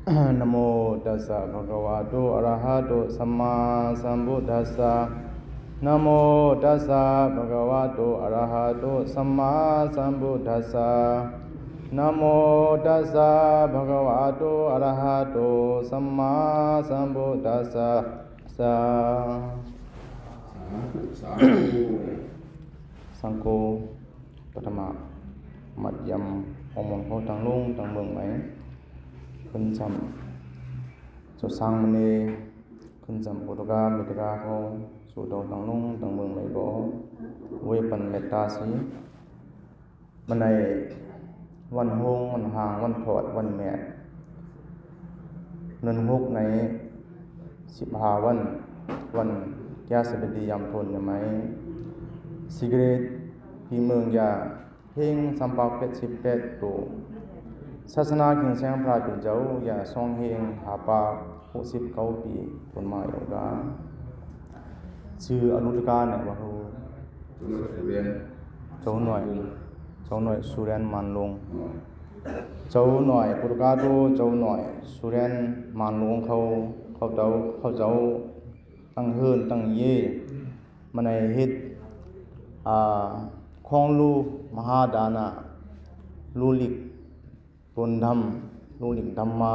นะโมตัสสะภะคะวะโตอะระหะโตสัมมาสัมพุทธัสสะนะโมตัสสะภะคะวะโตอะระหะโตสัมมาสัมพุทธัสสะนะโมตัสสะภะคะวะโตอะระหะโตสัมมาสัมพุทธัสสะสังโฆปฐมะมัดยำองค์มงคลทางลุงทางเมืองไหมขึ้นจำสุสังมณีขึ้นจำปุถุกามิตรกาเขาสู่ดาวทางลุงทางเมืองไหมบ่เวปันเมตตาสีมันในวันฮงวันหางวันถอดวันแม่เนินฮกใน15วันแก่สบดียามทนใช่ไหมซิกเรตที่เมืองยาเฮงสัมปาเป็ด18ตัวศาสนาคิงแสงพระเป็นเจ้าอย่าทรงเฮงหาปา69ปีต้นไม้ออกาชื่ออนุตกาเนี่ยว่าฮู้เจ้าหน่อยสุเรนมันลงเจ้าหน่อยปุตกาโตเจ้าหน่อยสุเรนมันลงเขาเจ้าตั้งเฮินตั้งเยมันในเฮ็ดของลูมหาดานะลูลิกปนธรรมลูลิกธรรมา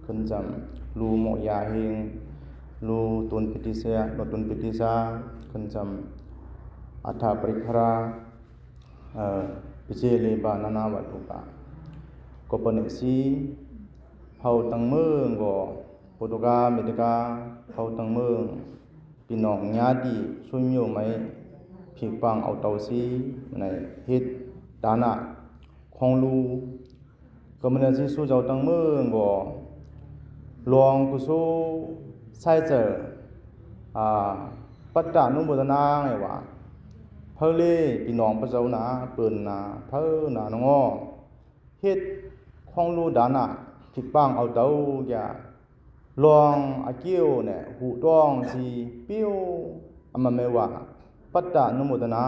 ขึ้นจำลูหมอยาเฮงลูตุนปิติเสียตุนปิติสาขึ้นจำอัฏฐปริภราปิเจเลบานานาวัตถุกะก็ปนิสีเฮาตังเมืองก็ปุตุกาเมตกาเฮาตังเมืองพี่น้องญาติสุญโยไหมผิกปังเอาเตาสีในเฮ็ดดานะของลูก็มันสิสู้เจ้าตังเมืองก็ลองกุโซไซเจอปัตตานุโมทนาไงว่าเพิ่นเลยพี่น้องพระเจ้านะเปิ้นนะเพิ่นนะน้องเฮ็ดของลูดานะผิกปังเอาเตาอย่าลองอาเกียวเนี่ยหูต้องสิปิ้วอำมาแม่ว่าปัตตานุโมทนา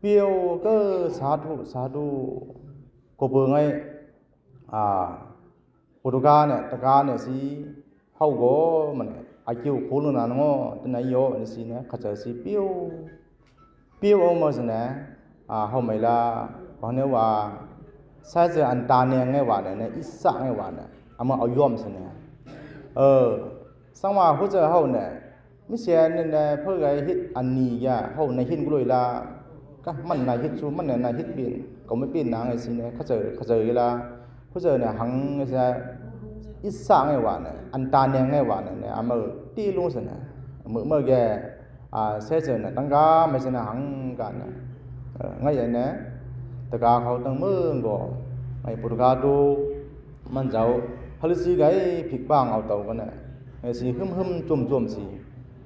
ปิ้วก็สาธุก็เบิ่งไงปุถุกาเนี่ยตะกาเนี่ยสิเฮาก็มันอาเกียวโคลนาน้อตะไหนยอนี่สินะเขาจะสิปิ้วออกมาสินะเฮาไม่ล่ะว่าเนี่ยว่าใช้จะอันตาเนี่ยไงว่าเนี่ยอิสะไงว่าเนี่ยเอามาเอายอมสินะสังว่าฮู้จะเฮาเนี่ยมิเสียเนี่ยเพิ่นก็เฮ็ดอันนี้อย่าเฮาในเห็นกูเลยล่ะก็มันน่ะเฮ็ดซูมันน่ะเฮ็ดเป็นก็ไม่เป็นนางไอ้สิเนี่ยเขาเจอล่ะผู้เจอเนี่ยหังจะอิสะไงว่าเนี่ยอันตาเนี่ยไงว่าเนี่ยเอามาตีลงสินะเมื่อแกเสเจเนี่ยตั้งกาไม่สินะหังกันเนี่ยไงอย่างเนี่ยตะกาเขาตั้งเมืองก็ไอ้ปุถุกาดูมันเจ้าฮลิสิไกผิกบ้างเอาเตากันน่ะไอ้สิหึมจุ่มสิ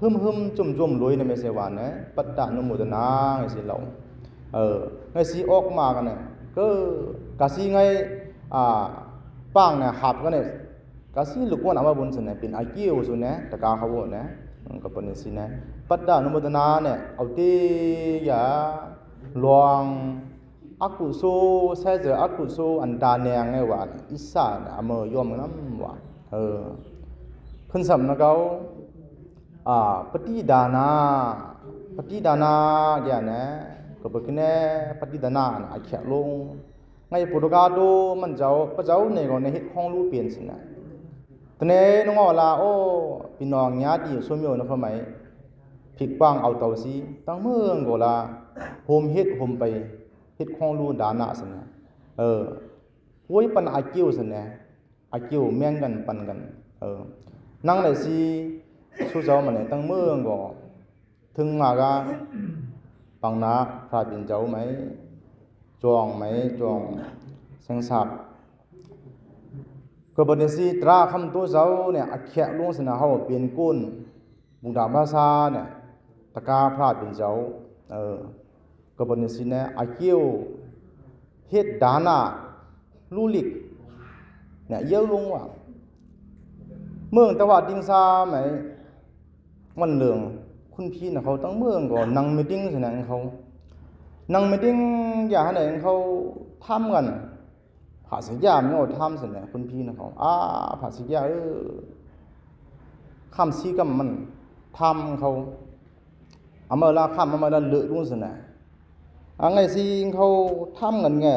หึมจุ่มลอยเนี่ยไม่ใช่ว่านะปัตตานุโมทนาไอ้สิเราไอ้สิออกมากันน่ะก็กะสิไงปังน่ะหับกันเนี่ยกะสิลูกว่าเอามาบุญสินะเป็นอาเกียวซุนะตะกาเขาบ่นะก็ปานนี้สินะปัตตานุโมทนาเนี่ยเอาติอย่าลองอากุโซใช้เจออากุโซอันตาแนงไงว่าอิสานะเมยอมนำว่าขึ้นสำนักเขาปฏิดานาแกนะก็บ่กินแน่ปฏิดานาอาแขลงไงปุถุกาโดมันเจ้าพระเจ้าเนี่ยก็ในเฮ็ดของรู้เปลี่ยนสินะตะเนน้องล่ะโอ้พี่น้องญาติสมโยนะเขาไหมผิกปังเอาเตาสิตั้งเมืองก็ล่ะโฮมเฮ็ดโฮมไปเฮ็ดของรู้ดานะสินะโวยปันอาเกียวสินะอาเกียวแม่งกันปันกันนั่งได้สิสู้เจ้ามันเนี่ยตั้งเมืองก็ถึงมากะปังนะพระเป็นเจ้าไหมจองแสงสับก็บ่ได้สิตราคำตัวเจ้าเนี่ยอักแขลงสินะเฮาเป็นกุนบุดาภาษาเนี่ยตะกาพระเป็นเจ้าก็บ่ได้สินะอาเกียวเฮ็ดดานะลูลิกเนี่ยเยอะลงว่าเมืองตะว่าดิงซาไหมวันเหลืองคุณพี่น่ะเขาตั้งเมืองก็นั่งมีติ้งสินะเขานั่งมีติ้งอย่าให้ไหนเขาทำกันพ าสิยาไม่เอาทำสิเนี่ยคุณพี่นะเขาภาสิยาคำซีกับมันทำเขาเอามาละคำเอามาละเลือดรุ่นสิเนี่ยไงซีเขาทำกันไง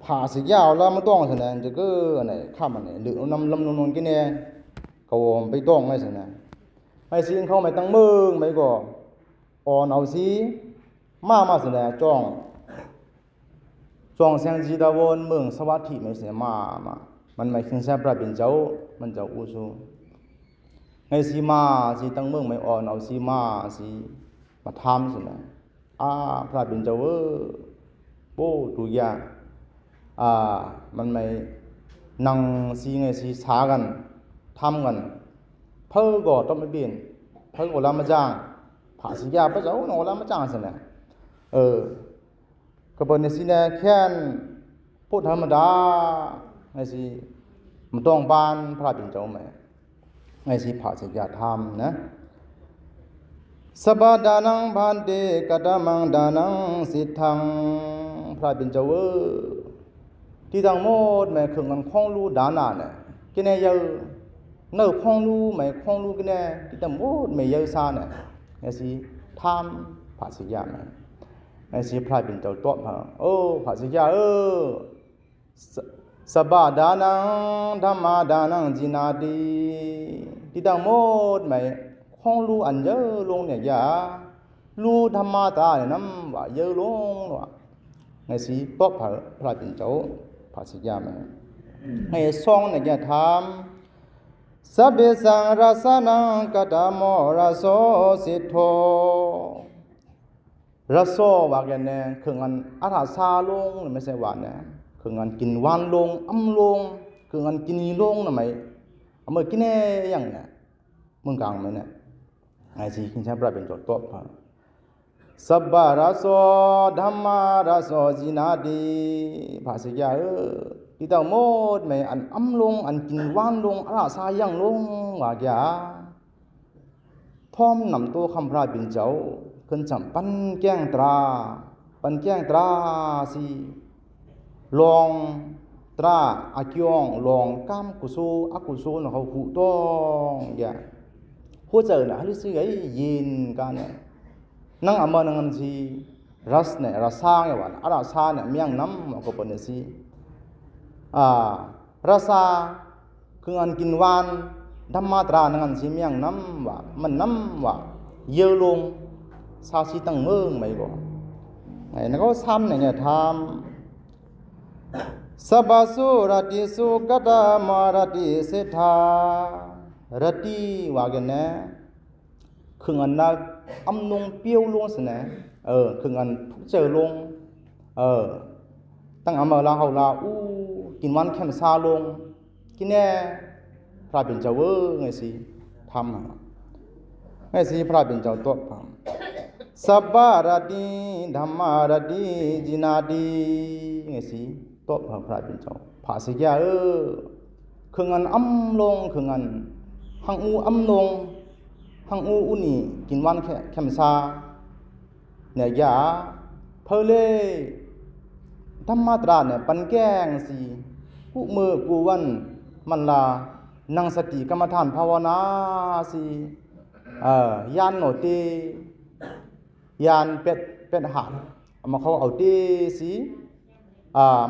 ภาสิยาแล้วมันต้องสิเนี่ยจะก็อะไรคำอะไรเลือดน้ำลำนนกินเนี่ยเขาไปต้องไงสิเนี่ยไงซีเขาไม่ตั้งมือไม่ก็อ่อนเอาซีมาสิเนี่ยจ้องเสียงจีดาวน์เมืองสวัสดิ์ไม่เสียมามันไม่ขึ้นเสียประบินเจ้ามันจะอู้ซูไงสีมาสีตั้งเมืองไม่อ่อนเอาสีมาสีมาทำสินะพระบินเจ้าโป้ดูยามันไม่นั่งสีไงสีช้ากันทำกันเพิ่งก็ต้องไม่เปลี่ยนเพิ่งก็ลามาจ้างผ่าสียาพระเจ้าหนูลามาจ้างสินะก็เป็นสิ่งที่แค่พูดธรรมดาไงสิมันต้องบานพระบินเจ้าไหมไงสิภาสิยาธรรมนะสบาดานังพันเตกะดามังดานังสิทธังพระบินเจ้าที่ทั้งหมดแม่คือกันข้องรู้ดานาเนี่ยกินเนี่ยเยอะเนื้อข้องรู้แม่ข้องรู้กินเนี่ยที่ทั้งหมดแม่เยอะซาเนี่ยไงสิธรรมภาสิยาไหมไอ้สิพระบินเจ้าตัวพระภาสิยาสบาดานังธรรมาดานังจินาดีที่ทั้งหมดไม่ห้องรู้อันเยอะลงเนี่ยอย่ารู้ธรรมาตาเนี่ยน้ำว่าเยอะลงว่ะไอ้สิตัวพระบินเจ้าภาสิยาไหมไอ้ซองเนี่ยอย่าทำสัพเพสังราสนังกตโมราโสสิทโธรัศว่ากันเนี่ยคืองันอาถาซาลงไม่ใช่ว่าเนี่ยคืองันกินหวานลงลงคืองันกินลงนะไม่เอามากินเนี่ยอย่างเนี่ยมึงกลางไหมเนี่ยไอ้สิกินใช้ประเป็นจดตัวพระสับบารัสธรรมารัสจินาดีภาษิยาที่ต้องหมดไม่อันลงอันกินหวานลงอาถาซาอย่างลงว่าแกพร้อมนำตัวคำพระบินเจ้าขึ้นจำปันแก้งตราสิลองตราอากิยองลองกามกุโซอากุโซนะเขาหูต้องอย่าหัวใจนะฮัลโหลสิไอ้ยินกันเนี่ยนั่งอามานั่งสิรัสเนี่ยรัสซาเนี่ยวันอารัสซาเนี่ยเมียงน้ำมันก็เป็นสิรัสซาคืออันกินหวานธรรมาตรานั่งสิเมียงน้ำว่ามันน้ำว่าเยอะลงซาสิตั้งเมืองไม่ก็ไอ้นั่นก็ซ้ำเนี่ยทำสัพพสุรติสุกตามารติเสถารติว่ากันนะคืออันนั้นอำนงเปียวลงสินะคืออันทุกเจอลงตั้งอามาลาเฮาลากินวันแคมซาลงกินแน่พระเป็นเจ้าไงสิทำไงสิพระเป็นเจ้าตัวสับบารติธรรมารติจินาดีไงสิตัวพระเป็นเจ้าภาษิยาคืองันอัมลงคืองันหังอูอัมลงหังอูอุนี่กินวันแคมซาเนี่ยยาเพลธรรมตราเนี่ยปันแกงสิผู้มือกูวันมันลานั่งสติกรรมฐานภาวนาสิยานโนตียานเป็ดหานมาเขาเอาตีสิ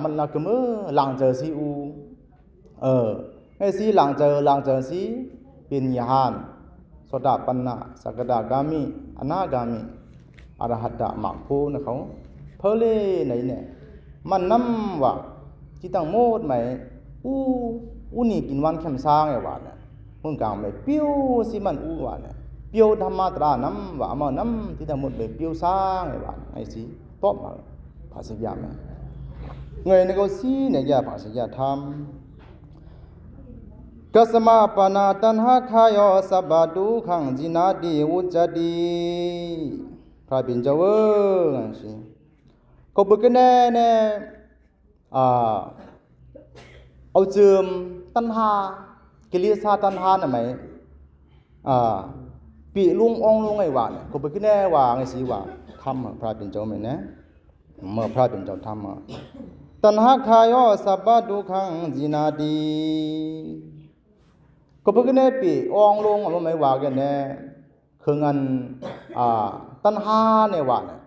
มันละก็มือหลังเจอสิไอ้สิหลังเจอสิเป็นยานโสดาปันนะสกทาคามิอนาคามิอรหัตตมรรคโพนะเขาเพลไหนเนี่ยมันน้ำว่าที่ตั้งโมดไหมนี่กินวันแคมซ่าไงวะเนี่ยมึงกลางไม่เปี้ยวสิมันวะเนี่ยเปี้ยวธรรมะตราน้ำว่ามาน้ำที่ทั้งหมดไม่เปี้ยวซ่าไงวะไอ้สิตอบมาภาษายาไหมเงยในก็สิเนี่ยยาภาษายาทำกัสมาปนาตันหะขายอสับบาดูขังจินาดีอุจดีพระบินเจ้าสิก็บุกแน่เนี่ยเอาเจิมตันหากิเลสตันหาน่ะไหมปีลุงองลุงไงวะเนี่ยก็บุกแน่ว่าไงสิว่าทำพระบินเจ้าไหมนะเมื่อพระบินเจ้าทำ ตัณหาขายอสัพพะทุกขังจินาติก็เพื่อนเนี่ยปีองลงอะไรไม่ว่ากันเนี่ยคืองันตัณหาเนี่ยว่าเนี่ย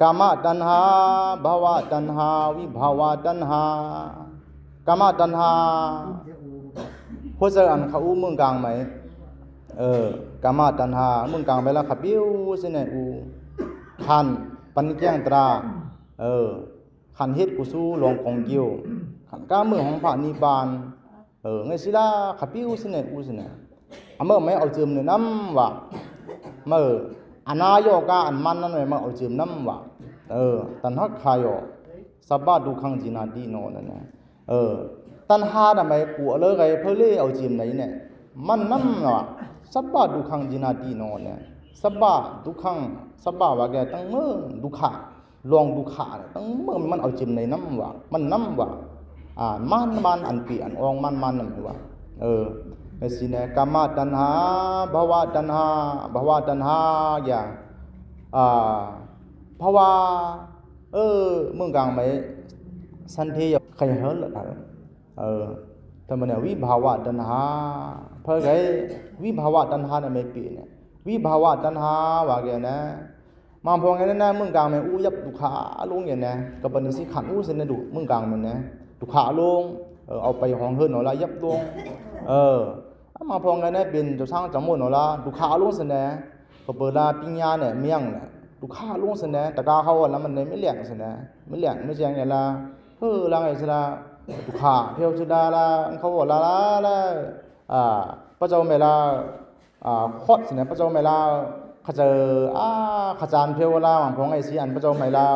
กามตัณหาภาวะตัณหาวิภาวะตัณหากามตัณหาพวกเจ้าอันเขาอู้มึงกลางไหมกามตัณหามึงกลางไปแล้วขับบิ้วสิเนี่ยอูขันปัญญาตราขันเฮ็ดกุศลลงกองเกี่ยวขันก้ามือของพระนิพพานไงสิล่ะขับบิ้วสิเนี่ยอูสิเนี่ยเมื่อไม่เอาจืมเนี่ยน้ำว่าเมื่ออนาโยกาอันมันนั่นเลยมาเอาจืมน้ำว่าตัณหาขายอสัพพะทุกขังจินาติโนนั่นนะตัณหาทำไมกูเลยไงเพื่อเล่เอาจืมไหนเนี่ยมันน้ำว่าสัพพะทุกขังจินาติโนเนี่ยสัพพะทุกขังสัพพะว่าแกตั้งเมื่อทุกขะลองทุกขะเนี่ยตั้งเมื่อมันเอาจืมในน้ำว่ามันน้ำว่ามันอันปีอันองมันนั่นว่าไอ้สิเนี่ยกามตัณหาภาวะตัณหาอย่างภาวะเมืองกลางไหมสันทีใครเหินละทำไมเนี่ยวิภาวะตัณหาเพราะไงวิภาวะตัณหาเนี่ยไม่ปีเนี่ยวิภาวะตัณหาว่าแกนะมาพอไงนั่นนะเมืองกลางไหมอู้ยับดุขาลงอย่างนี้กับปัญญาขันอู้เส้นดุเมืองกลางมันนะดุขาลงเอาไปห้องเฮิร์นหน่อยละยับลงมาพอไงเนี่ยเป็นเจ้าช่างจังหวัดหน่อยละดุขาลงเส้นนะพอเปิดลาปิ้งยาเนี่ยเมี่ยงเนี่ยดุขาลงเส้นนะตะกาเขาแล้วมันเนี่ยไม่เหลี่ยงเส้นนะไม่เหลี่ยงไม่แจงไงละละไงเส้นละดุขาเพียวชุดาละเขาบอกละพระเจ้าเมลาคดเส้นนะพระเจ้าเมลาข้าเจอข้าจานเพียวละหวังพงไอซีอันพระเจ้าไม่ละ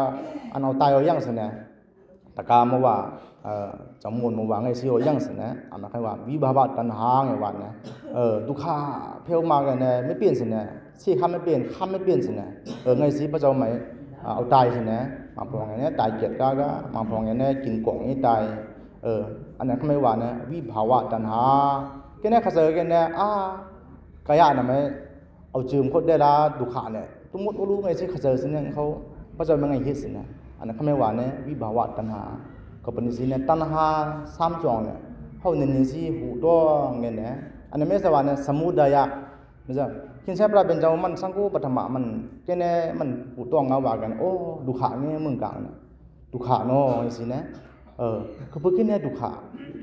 อันเอาตายเอาย่างสินะตะกามาว่าจำมวนมาว่าไงซีเอาย่างสินะอันนั้นใครว่าวิภาวะตัณหาไงว่านะดุขาเพียวมากันเนี่ยไม่เปลี่ยนสินะสี่คำไม่เปลี่ยนคำไม่เปลี่ยนสินะไงซีพระเจ้าไม่เอาตายสินะมาพงไงเนี่ยตายเกียรติก็มาพงไงเนี่ยกินกล่องนี่ตายอันนั้นเขาไม่ว่านะวิภาวะตัณหาแค่เนี่ยข้าเจอแค่เนี่ยกายะน่ะไม่เอาจืมเขาได้ละดุขาเนี่ยสมมติว่ารู้ไงสิเขาเจอสิเนี่ยเขาพระเจ้าไม่ไงเฮ็ดสินะอันนั้นเขาไม่ว่าเนี่ยวิภาวะตัณหาก็เป็นสิเนี่ยตัณหาสามจองเนี่ยเขาเนี่ยสิหูตัวเงี้ยเนี่ยอันนั้นไม่ใช่ว่าเนี่ยสมุทัยะไม่ใช่คิดใช่ปะเป็นเจ้ามันสังกูปฐมะมันแค่เนี่ยมันหูตัวเงาว่ากันโอ้ดุขาเนี่ยเมืองกลางเนี่ยดุขาเนาะสิเนี่ยก็เพื่อคิดเนี่ยดุขา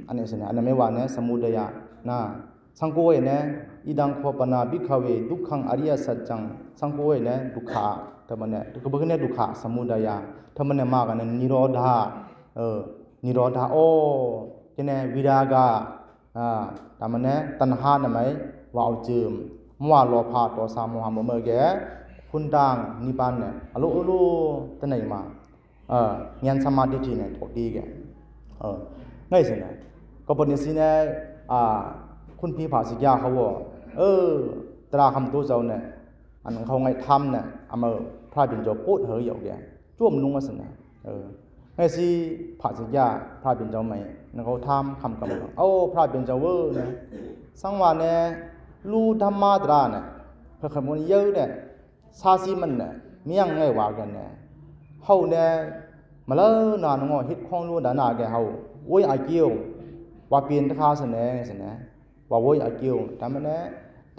อันนี้สิเนี่ยอันนั้นไม่ว่าเนี่ยสมุทัยะนะสังกูเนี่ยอีดังขวปนาบิขเวดุขังอริยสัจจังสังโฆเนี่ยดุขาทำไมเนี่ยก็บอกเนี่ยดุขาสมุทัยทำไมเนี่ยมากันเนี่ยนิโรธานิโรธาโอ้เนี่ยวิรากาทำไมเนี่ยตัณหาเนี่ยไหมว่าเอาจืมมัวโลภะโทสะโมหะเมื่อแกคุณดังนิพพานเนี่ยอโลตั้งไหนมาญาณสมาธิเนี่ยถูกดีแกไงสิเนี่ยก็บอกเนี่ยสิเนี่ยคุณพี่ภาษิยาเขาว่าตราคำตัวเจ้าเนี่ยอันเขาไงทำเนี่ยมาพระบิณฑบาตเฮยอยู่แกจ้วมลุงก็สินะไงสิภาษิยาพระบิณฑบาตไม่นั่นเขาทำคำกำลังพระบิณฑบาตเนี่ยสังวานเนี่ยรู้ธรรมะตราเนี่ยพระคำมันเยอะเนี่ยซาซีมันเนี่ยมีอย่างไงว่ากันเนี่ยเขาเนี่ยมาแล้วนานงอฮิตคล้องรู้ด่านาแกเขาโอ้ยไอเกี่ยวว่าเปลี่ยนท่าเสนอสินะว่าโว้ยอากิวทำไมเนี่ย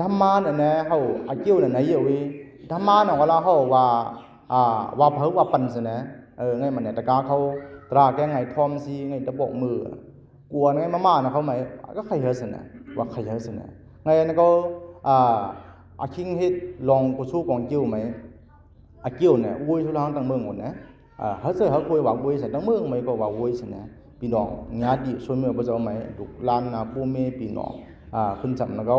ธรรมะเนี่ยเขาอากิวเนี่ยไหนอยู่วิธรรมะเนี่ยเวลาเขาว่าเผาว่าปั่นสินะไงมันเนี่ยตะกาเขาตราแกไงทอมซีไงตะบอกมือกลัวไงมาๆนะเขาไหมก็ใครเฮสินะว่าใครเฮสินะไงเนี่ยเขาอาคิงฮิตลองกูสู้กองกิ้วไหมอากิวเนี่ยวุ้ยทุลังตั้งเมืองหมดนะเขาเจอเขาคุยว่าวุ้ยใส่ตั้งเมืองไหมก็ว่าวุ้ยสินะพี่น้องญาติส่วนเมื่อพระเจ้าไหมดุลานนาปูเมพี่น้องคุณจำนะเขา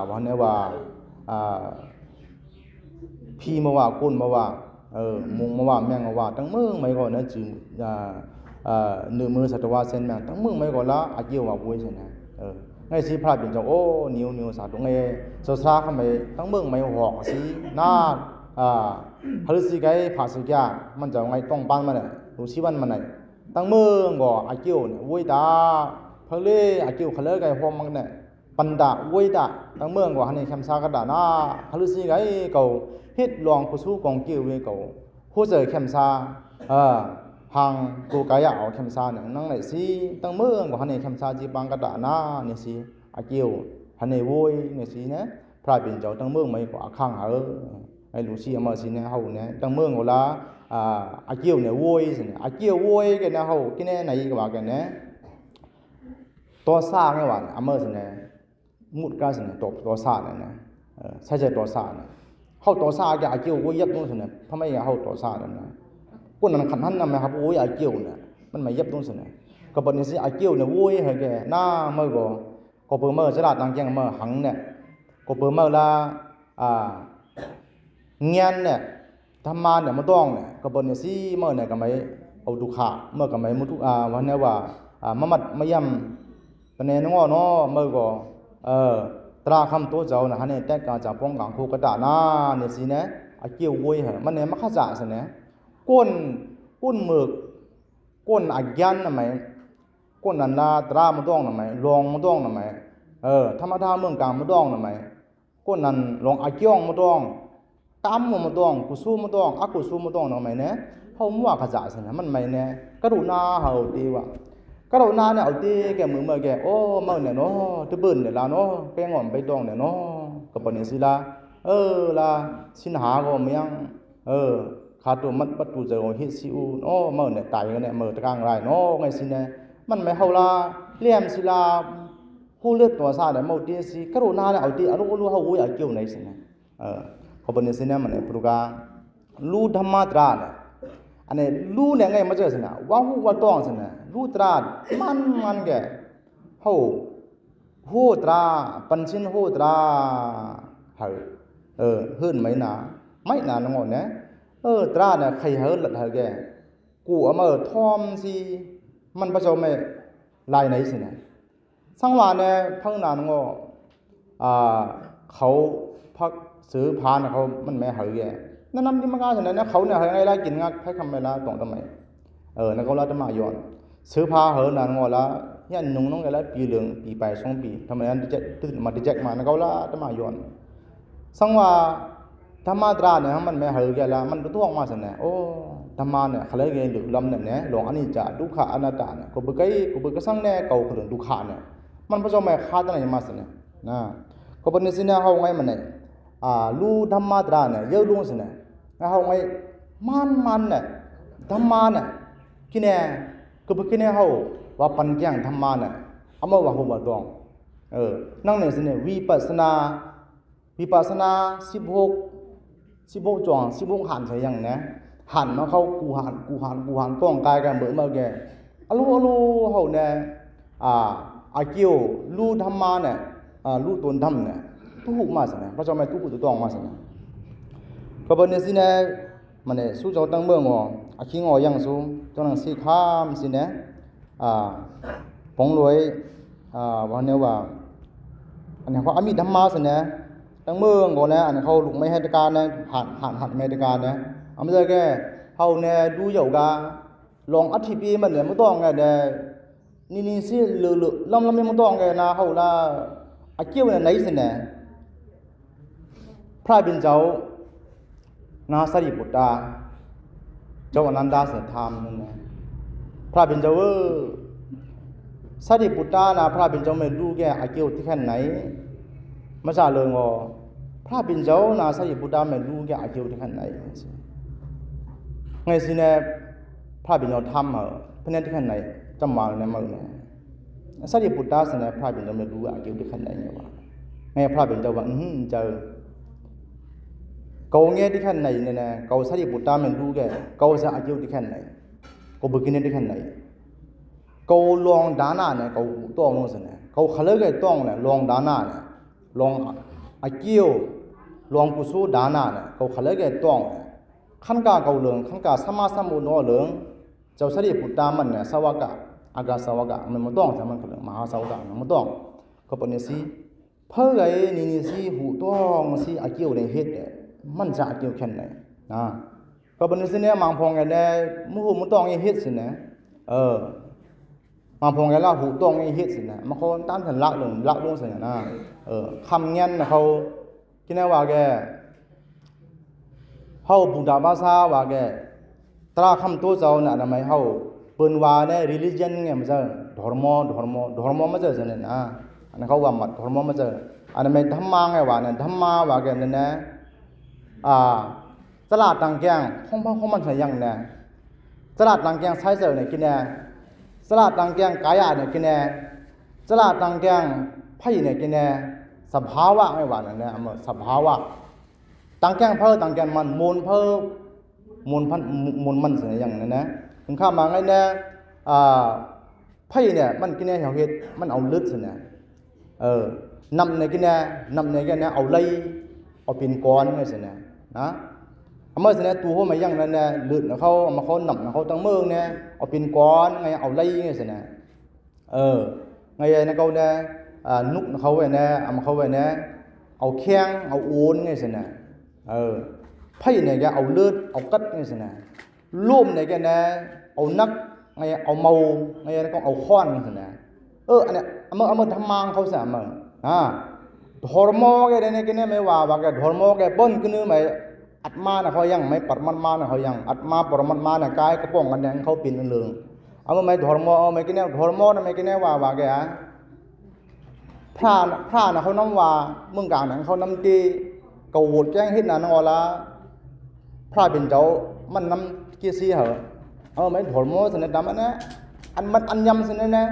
วันนี้ว่าพี่มาว่าก้นมาว่ามุงมาว่าแมงมาว่าตั้งเมืองไม่ก่อนนะจืดเนื้อมือสัตว์ว่าเส้นแมงตั้งเมืองไม่ก่อนละอาเกี่ยวว่าบุ้ยใช่ไหมไงสิพระเป็นเจ้าโอ้นิวสาตรงไงสาวสาวเขาไม่ตั้งเมืองไม่หอกสิน่าฮารุสิไกภาษิกามันจะไงต้องปั้นมันเนี่ยดูชีวันมันเนี่ยตั้งเมืองก็อาเกี่ยวเนี่ยวุ้ยตาเพลอาเกี่ยวเขาเลิกไงพอมันเนี่ยปันดาวุ้ยตาตั้งเมืองก็ฮันนี่แคมซากระดาน่าฮารุสิไกเขาฮิตลองผู้สู้กองเกี่ยวเว้ยเขาผู้เจอแคมซา hang ko kaya au khem sa ne nang nei si tang meng ko hane khem sa ji bang ka da na ne si a kiu hane woi ne si ne phra bin jau tang meng mai ko akhang ha ai lu si ama si ne hau ne tang meng ko la a kiu ne woi si ne a kiu woi ke na hau ki ne nai ka ba ke ne to sa nge wa ama si ne mut ka si ne to sa ne sai sai to sa ne hau to sa ke a kiu woi yap no si ne thamai ga hau to sa ne ko nan khan han na ma ha woi a kiu neมันไม่ยับตรงสินะก็บ่นี่สิอาเกียวเนี่ยโวยให้แกหน้ามื้อก็เปิ้มื้อจะลาตังแจงมื้อหังเนี่ยก็เปิ้มื้อละเงียนเนี่ยธรรมะเนี่ยบ่ต้องเนี่ยก็บ่นี่สิมื้อเนี่ยก็ไม่เอาดุขะมื้อก็ไม่มุทุวันเนี่ยว่ามะมัดมะยำตะเนนง้อเนาะมื้อก็ตราคำโตเจ้าน่ะหะเนี่ยแต่กาจะป้องกันโคกะตะนาเนี่ยสินะอาเกียวโวยให้มันเนี่ยมะขะจะสินะก้นมึกก้นอาญานน่ะมั้ยก้นอันลาตราบ่ต้องน่ะมั้ยลองบ่ต้องน่ะมั้ยธรรมดาเมืองกลางบ่ต้องน่ะมั้ยก้นนั้นลองอาจ้องบ่ต้องตามบ่ต้องกุสู้บ่ต้องอกุสู้บ่ต้องน่ะมั้ยนะเฮามัวขะจะซั่นน่ะมันมั้ยนะกรุณาเฮาติว่ากรุณาเนี่ยเอาติแกมือแกโอ้มื้อเนี่ยเนาะตะเบิ่นเนี่ยล่ะเนาะแกงอมไปต้องเนี่ยเนาะก็ปานนี้สิล่ะล่ะสินหาก็มียังขาตัวมัดปัตตุเจอเฮ็ดซิอูโอ้มื้อเนี่ยตายกันเนี่ยมื้อตะกลางไรเนาะไงสิเนี่ยมันไม่เฮาล่ะเลี่ยมสิล่ะฮู้เลือดตัวซาได้มื้อติสิกรุณาเนี่ยเอาติอรุเฮาโวยอาเกี่ยวไหนสิเนี่ยเขาบ่เนี่ยสิเนี่ยมันเนี่ยปรุกาลูธรรมะตราเนี่ยอันนี้ลูเนี่ยไงมาเจอสินะว่าฮู้ว่าต้องสินะลูตรามันแกเฮาโหตราปัญชินโหตราเฮาเฮิ่นไหมนะไม่นานงอเนี่ยตราเนี่ยใครเฮาหลัดเฮาแกกูเอามาทอมสิมันบ่เจ้าแม่ลายไหนสินะสังวาเนี่ยพังนานงอเขาพักซื้อพานเขามันแม่เฮาแกนั่นนำที่มากาสินะเขาเนี่ยเฮาไงล่ะกินงักให้คำเวลาตรงตะไหมนั่นเขาละตะมาย้อนซื้อพาเฮานานงอละยันนุ่งน้องแกละปีเหลืองปีไป2ปีทำไมนั้นจะตื่นมาดิแจกมานั่นเขาละตะมาย้อนสังว่าธรรมะตราเนี่ยมันไม่เฮาแกละมันตัวออกมาซั่นน่ะโอ้ธรรมะเนี่ยเขาเลยแกลึกล้ำเนี่ยลองอันนี้จะทุกขะอนัตตาเนี่ยก็บ่ก็สังแน่เก่าคือทุกขะเนี่ยมันบ่เจ้าแม่คาตะไหนมาซั่นน่ะนะก็บ่นี่สินะเฮาไงมันเนี่ยลูธรรมะตราเนี่ยเยอะลงซั่นน่ะเฮาไงมันเนี่ยธรรมะเนี่ยกินแน่ก็บ่กินแน่เฮาว่าปัญญาธรรมะเนี่ยเอามาว่าฮู้บ่ต้องนั่งเนี่ยสิเนี่ยวิปัสสนา16จอง16หันใส่ยังนะหันมาเข้ากูหันต้องกายกันเบิดมาแกอลูเฮาเนี่ยอาเกียวลูธรรมะเนี่ยลูตนธรรมเนี่ยทุกมาซั่นน่ะพระเจ้าแม่ทุกต้องมาซั่นน่ะก็บ่เนี่ยสิเนี่ยมันเนี่ยสู้เจ้าตั้งเมืองอาคิงยังสู้เจ้านังสิคามสิเนี่ยปงรวยว่าเนี่ยว่าอันนี้เขาอมิธรรมะซั่นน่ะตั้งเมืองก็นะอันเขาลุกไม่ให้ตะการนะหันไม่ตะการนะเอาไม่ใช่แกเฮาเนี่ยดูอยู่กาลองอธิปีมันเนี่ยบ่ต้องไงเด้นี่สิเลอะๆลำไม่บ่ต้องไงนะเฮาละอาเกี่ยวเนี่ยไหนสิเนี่ยพระบิณเจ้านาสารีปุตตาเจ้าอนันดาเสถามนั่นนะพระบิณเจ้าสารีปุตตานะพระบิณเจ้าไม่รู้แกอาเกี่ยวที่แค่ไหนมาซาเลยงอพระบิณเจ้านาสารีปุตตาไม่รู้แกอาเกี่ยวที่แค่ไหนไงสิเนี่ยพระบิณเจ้าทำเพิ่นที่แค่ไหนจำมาเนี่ยมื้อเนี่ยสารีปุตตาสิเนี่ยพระบิณเจ้าไม่รู้อาเกี่ยวที่แค่ไหนเนี่ยว่าไงพระบิณเจ้าว่าเจ้าเขาเงี้ยที่แค่ไหนเนี่ยนะเขาสารีปุตตามันรู้แกเขาจะอายุที่แค่ไหนเขาบุกินที่แค่ไหนเขาลองดานาเนี่ยเขาต้องลงสินะเขาขลุ่ยกันต้องเนี่ยลองดานาเนี่ยลองอายุลองกุศลดานาเนี่ยเขาขลุ่ยกันต้องขั้นกาเขาเรื่องขั้นกาสมาสมุนเรื่องเจ้าสารีปุตตามันเนี่ยสวากะอากาสวากะมันไม่ต้องแต่มันคือมหาสวากะมันไม่ต้องเขาเป็นสิเพื่อไงนี่สิหูต้องสิอายุเนี่ยเฮ็ดมันจะเกี่ยวแค่ไหนก็เป็นสิ่งนี้มังพงไงได้มุต้องไอ้เฮ็ดสินะมังพงไงล่ะหูต้องไอ้เฮ็ดสินะมันเขาตั้งถึงละลงสินะคำเงี้ยนะเขาที่ไหนว่าแกเขาบุญดาภาษาว่าแกต Tara kham to zau na na mai hau pun wa ne religion nge ma ja dharma ma ja ne na an khau wa mat dharma ma ja an mai dhamma nge wa ne dhamma wa ge neตลาดต่างแกงของมันใส่ยังเนี่ยตลาดต่างแกงใช้เจอเนี่ยกินเนี่ยตลาดต่างแกงกายเนี่ยกินเนี่ยตลาดต่างแกงไผ่เนี่ยกินเนี่ยสภาวะไม่ว่าเนี่ยสภาวะต่างแกงเพิ่มต่างแกงมันมูลเพิ่มมูลมันใส่ยังเนี่ยนะถึงข้ามาไงเนี่ยไผ่เนี่ยมันกินเนี่ยเหตุมันเอาลึกใส่เนี่ยนำเนี่ยกินเนี่ยนำเนี่ยกินเนี่ยเอาไล่เอาเป็นก้อนไงใช่เนี่ยนะเมื่อเนี่ยตัวเขาไม่ยังนั่นเนี่ยหลุดนะเขามาเขาหนับนะเขาตั้งเมืองเนี่ยเอาเป็นก้อนไงเอาไล่ไงใช่เนี่ยไงนะเขาเนี่ยนุกเขาไว้เนี่ยมาเขาไว้เนี่ยเอาแข้งเอาโอนไงใช่เนี่ยไพ่เนี่ยแกเอาเลือดเอากัดไงใช่เนี่ยร่วมเนี่ยแกเนี่ยเอานักไงเอาเมาไงนะก็เอาค้อนไงใช่เนี่ยอันเนี้ยเอามาทำมังเขาใช่ไหมधर्म के देने के ने में वा के धर्म के बन कनु में आत्मा नाเขายังไม่ปรมัตถ์มานะเขายังआत्माปรมัตถ์มานะกายกระป้องกันยังเขาปิ่นเรื่องเอาไม่धर्मเอาไม่กินเนี่ยधर्मนะไม่กินเนี่ยว่าแกพระนะเขานำว่าเมืองกลางนั้นเขานำตีกวดแจ้งเฮ็ดน่ะนอละพระเป็นเจ้ามันนำกี่ซี่เหรอเอาไม่धर्मสนดำอันนะอันมันอันยำสนนะ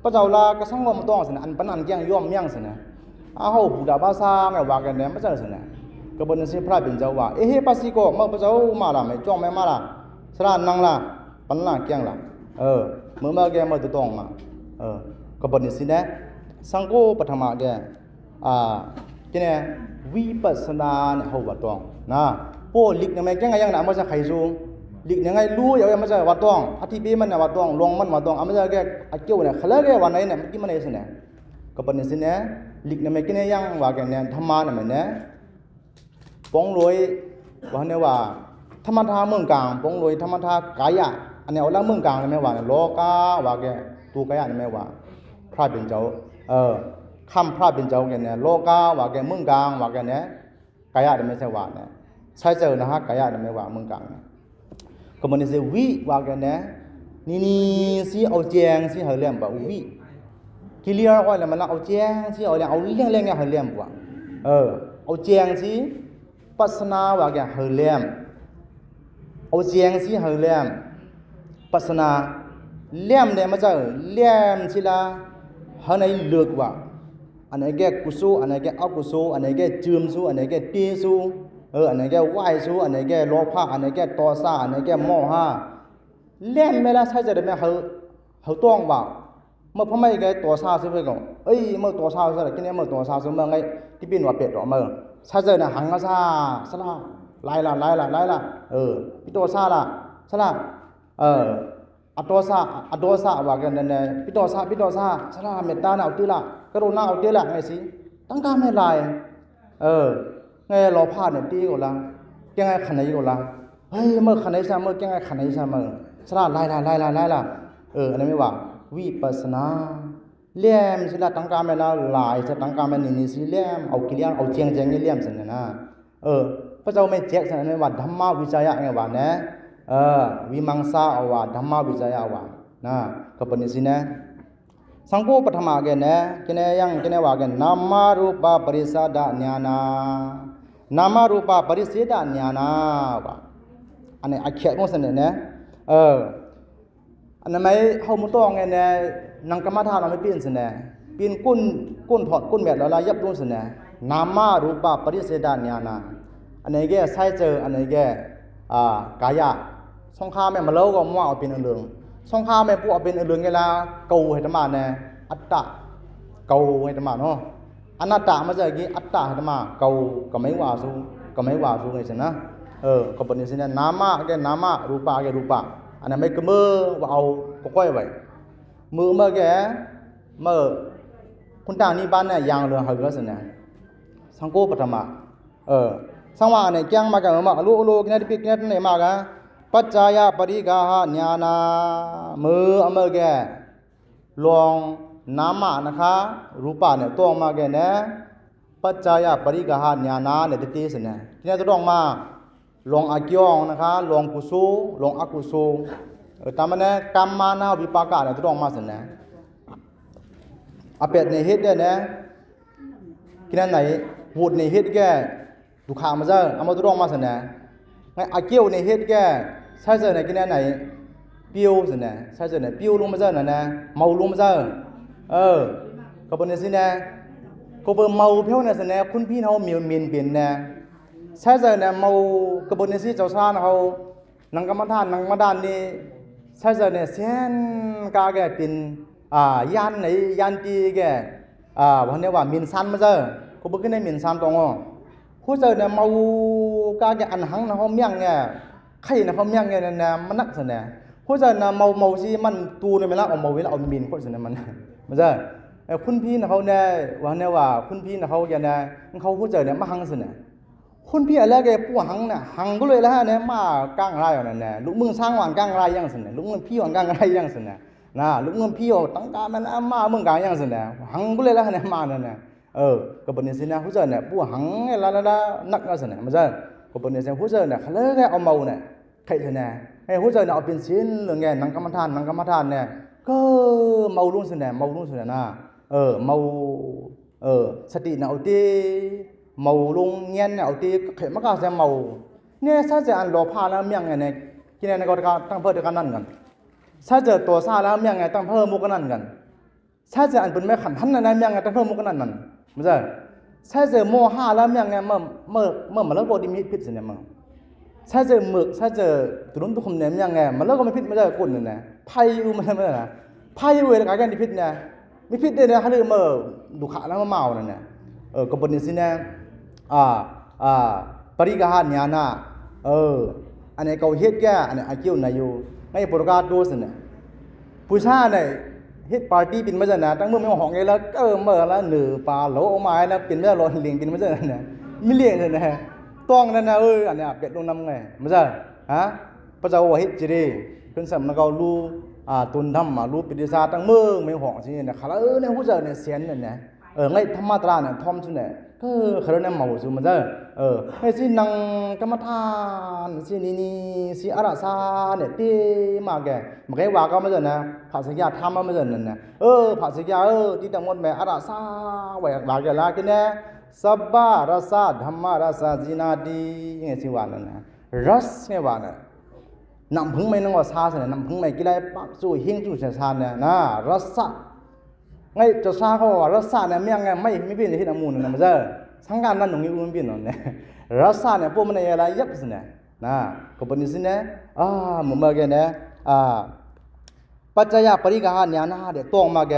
พระเจ้าลากระสังวมต้องสนอันปนันแกงย่อมเมี่ยงสนะเฮาบูดาบาซาไงว่ากันเนี่ยไม่ใช่สนะก็บ่นสิพระเป็นเจ้าว่าเฮปัสสิโกมาพระเจ้ามาล่ะไม่จ้องไม่มาล่ะสระนังล่ะปันล่ะแกงล่ะเมื่อมาแกมาต้องมาก็บ่นสินะสังโฆปฐมะแกกินเนี่ยวิปัสสนาเนี่ยเฮาว่าต้องนะโปลิกเนี่ยแกงยังน่ะมาจะไขซูลิกยังไงรู้อย่ามาจะว่าต้องอธิปีมันน่ะว่าต้องลงมันว่าต้องมาจะแกอเกี่ยวเนี่ยขะละแกว่าไหนเนี่ยกี่มันสินะก็บ่นสินะลิกเนี่ยไม่กินเนี่ยยังว่ากันเนี่ยธรรมะเนี่ยมันเนี่ยปองรวยว่าเนี่ยว่าธรรมทาเมืองกลางปองรวยธรรมทากายะอันนี้เอาละเมืองกลางเนี่ยแม่ว่าโลกาว่าแกตัวกายะเนี่ยแม่ว่าพระเป็นเจ้าคำพระเป็นเจ้าแกเนี่ยโลกาว่าแกเมืองกลางว่าแกเนี่ยกายะเนี่ยไม่ใช่ว่าเนี่ยใช่เจอนะฮะกายะเนี่ยไม่ว่าเมืองกลางก็มันสิวิว่าแกเนี่ยนี่สิเอาแจงสิเฮาเลี้ยงบ่วิกิเลสว่าแล้วมันเอาแจงสิเอาแล้วเอาเลี้ยงเนี่ยเฮาเลี้ยงบ่เอาแจงสิปัสนาว่าแกเฮเลียมเอาเจียงสิเฮเลียมปัสนาเลียมเนี่ยมาจากเลียมสิละเฮาในเลือกว่าอันไหนแกกุศลอันไหนแกอกุศลอันไหนแกจืมสูอันไหนแกตีสูอันไหนแกไหวสูอันไหนแกโลภะอันไหนแกโทสะอันไหนแกโมหะเลียมเวลาใช้จะได้แม่เฮาต้องว่าเมื่อพ่อแม่แกโทสะซิไปก่อนเมื่อโทสะซะกินเนี่ยเมื่อโทสะซิเมื่อไงที่เป็นว่าเป็ดดอกเมื่อซาเจนะหังซาสละไล่ละปิโตซาละสละอโตซาว่ากันเนี่ยปิโตซาสละเมตตานะเอาติละกรุณาเอาติละไงสิตั้งกาไม่ลายไงรอพาเนี่ยตีก็ละแกไงขันไหนก็ละเมื่อขันไหนซะเมื่อแกไงขันไหนซะเมื่อสละไล่ละอันนี้ไม่ว่าวิปัสสนาเลี่ยมสิละตั้งกาไม่ละลายจะตั้งกาไม่นี่สิเลี่ยมเอากิเลสเอาเจียงนี่เลี่ยมสินะพระเจ้าไม่แจกสินะว่าธรรมวิจยะไงว่านะวิมังสาเอาว่าธรรมวิจยะว่านะก็เป็นสินะสังโฆปฐมะแกนะกินยังกินว่าแกนามารูปปริสัทญาณนามารูปปริเสดญาณว่าอันนี้อาเขตของสินะอันนั้นไม่เฮามุต้องไงเนี่ยนังกรรมฐานเราไม่เปลี่ยนสินะเปลี่ยนก้นถอดก้นแบบละยับตุ้นสินะนามารูปปริเสดญาณอันนี้แกใช้เจออันนี้แกกายะสงครามแม่มาเล่าก็มั่วเอาเป็นอันเรื่องสงครามแม่พวกเอาเป็นอันเรื่องไงล่ะเกาให้ธรรมะเนี่ยอัตตะเกาให้ธรรมะเนาะอนัตตะมาจากกี้อัตตะให้ธรรมะเกาก็ไม่ว่าสู้ไงสินะก็เป็นสินะนามาแกนามารูปะแกรูปะอันนั้นไม่ก็มือว่าเอาก้อยไว้มือเมื่อแกเมื่อคุณตานี่บ้านเนี่ยยางเรือหายแล้วสินะสังโฆปฐมะสังวาเนี่ยแกงมากันมาลูกเนี่ยที่ปิ๊กเนี่ยเนี่ยมากันปัจจายปริกาหญาณามือเมื่อแกลองน้ำมานะคะรูปะเนี่ยต้องมาแกเนี่ยปัจจายปริกาหญาณาเนี่ยติสินะที่เนี่ยต้องมา ลองอาเกียงนะคะลองกุโซลองอากุโซตามมันนะกรรมมานาวิปากะเนี่ยต้องมาสนะอาเป็ดในเฮ็ดเนี่ยนะกินอันไหนวูดในเฮ็ดแกดูข่าวมาซะเอามาต้องมาสนะไงอาเกียวในเฮ็ดแกใช่ๆเนี่ยกินอันไหนเปียวสนะใช่ๆเนี่ยเปียวลงมาซะน่ะนะเมาลงมาซะก็เป็นสินะก็เป็นเมาเพี้ยวเนี่ยสนะคุณพี่เฮามีเมียนเปลี่ยนนะใช่ๆเนี่ยเมากระบวนการสิเจ้าซ่านเฮานังกรรมฐานนังมาดานนี่ใช่ๆเนี่ยเสียนกาแกเป็นยานไหนยานตีแกวันนี้ว่ามีนซันมาเจอก็บ่ขึ้นได้มีนซันตรงผู้เจอเนี่ยเมากาแกอันหังนะเฮาเมียงเนี่ยไข่นะเฮาเมียงเนี่ยนะมันนักซะเนี่ยผู้เจอเนี่ยเมาสิมันตูเนี่ยเวลาเอาเมาเวลาเอามีนคนซะเนี่ยมันมาเจอคุณพี่นะเฮาเนี่ยวันนี้ว่าคุณพี่นะเฮาอย่างเนี่ยเขาผู้เจอเนี่ยมาหังซะเนี่ยคุณพี่อะไรแกปู่หังน่ะหังก็เลยแล้วเนี่ยมากลางไรอย่างนั้นน่ะลูกมึงสร้างหวานกลางไรอย่างซั่นน่ะลูกมึงพี่หวานกลางไรอย่างซั่นน่ะนะลูกมึงพี่ตั้งการมันมามึงกลางอย่างซั่นน่ะหังก็เลยแล้วเนี่ยมานั่นน่ะก็บ่นี่สินะฮู้จักเนี่ยปู่หังละนักว่าซั่นน่ะมันจะก็บ่นี่สิฮู้จักเนี่ยเลยแกเอาเมาเนี่ยใครซั่นน่ะให้ฮู้จักเนี่ยเอาเป็นศีลเรื่องแกนังกรรมฐานเนี่ยก็เมาลุงซั่นน่ะนะเมาสติน่ะเอาติเมาลงเงี้ยเนี่ยเอาตีเข็มมากาจะเมาเนี่ยถ้าจะอันรอพาแล้วเมียงไงเนี่ยกินในก็ตั้งเพิ่มด้วยกันนั่นกันถ้าเจอตัวซาแล้วเมียงไงตั้งเพิ่มมุกกันนั่นกันถ้าจะอันเป็นแม่ขันทันนะเมียงไงตั้งเพิ่มมุกกันนั่นมันไม่ใช่ถ้าเจอโมหะแล้วเมียงไงเมื่อมาแล้วก็ดิมิพิษเนี่ยมึงถ้าเจอหมึกถ้าเจอตุนตุคมเนี่ยเมียงไงมันแล้วก็ไม่พิษไม่ใช่กุนเนี่ยนะไพ่อยู่มันไม่ใช่นะไพ่อยู่เลยกายกันดิพิษเนี่ยมีพิษได้เนี่ยเขาเลยมื่อดูขาแล้วมาเมานั่นเนี่ยก็เป็นสิ่งนี้ปริกหาญาณอันนี้เขาเฮ็ดแก่อันนี้อากิวนาอยู่ในโปรกาสโดสเนี่ยผู้ชายเนี่ยเฮ็ดปาร์ตี้เป็นมาจังนะตั้งมื้อไม่ห้องไงแล้วเมื่อละ1ปลาโหลออกมาแล้วเป็นไม่รอเลี้ยงเป็นมาจังนะมีเลี้ยงจังนะต้องนั่นนะอันนี้เป็ดลงนำไงมาจังฮะพระเจ้าว่าเฮ็ดจิเด้เพิ่นสำนักเขารู้ตุนธรรมรู้ปิติศาสตร์ตั้งมื้อไม่ห้องสิเนี่ยคาเนี่ยฮู้จักเนี่ยเสียนเนี่ยไงธรรมตราเนี่ยทอมซุเนี่ยเขาเนี่ยเมาซุมันจะให้สินังกรรมฐานสินี่สิอาราซาเนี่ยตีมาแกมันก็ว่าก็มาจังนะภาษายาธรรมมาจังนั่นนะภาษายาที่ทั้งหมดแม่อาราซาไว้ว่าแกละกินเนี่ยสับบารสะธรรมรสะจินาดีไงสิว่านั่นนะรัสไงว่าน่ะนำพึ่งไม่นังว่าซาซะนำพึ่งไม่กิเลสปักสู้หิ้งสู้ซาเนี่ยนะรัสะไงจะซาเขาว่ารัสะเนี่ยเมียงไงไม่เป็นที่น้ำมูลนะมันจะสังการนั้นตรงนี้มันเป็นนั่นแหละรัสะเนี่ยพวกมันอะไรยับสิเนี่ยนะก็เป็นสิเนี่ยมุมมาแกเนี่ยปัจจัยปริกหาญาณเดี๋ยวต้องมาแก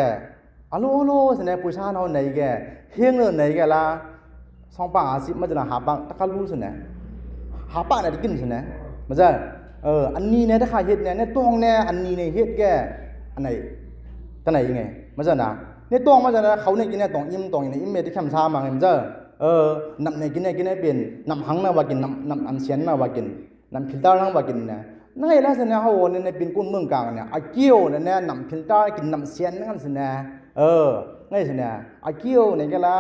อโลสิเนี่ยผู้ชายเขาไหนแกเฮียงเลยไหนแกละ2 ปัง50มาจะหาปังตะกรู้สิเนี่ยหาปังเนี่ยกินสิเนี่ยมันจะอันนี้เนี่ยถ้าใครเฮ็ดเนี่ยต้องเนี่ยอันนี้เนี่ยเฮ็ดแกอันไหนตั้งไหนยังไงมันจะนะเนี่ยต้องมาจะนะเขาเนี่ยกินเนี่ยต้องอิ่มเนี่ยอิ่มเมที่คำชามาไงมันจะนำเนี่ยกินเนี่ยเป็นนำหังนะว่ากินนำอันเสียนนะว่ากินนำพิลตาร์นะว่ากินนะนั่นไงแล้วสินะเขาเนี่ยเป็นกุนเมืองกลางเนี่ยอาเกียวเนี่ยนำพิลตาร์กินนำเสียนนั่นสินะไงสินะอาเกียวเนี่ยก็ละ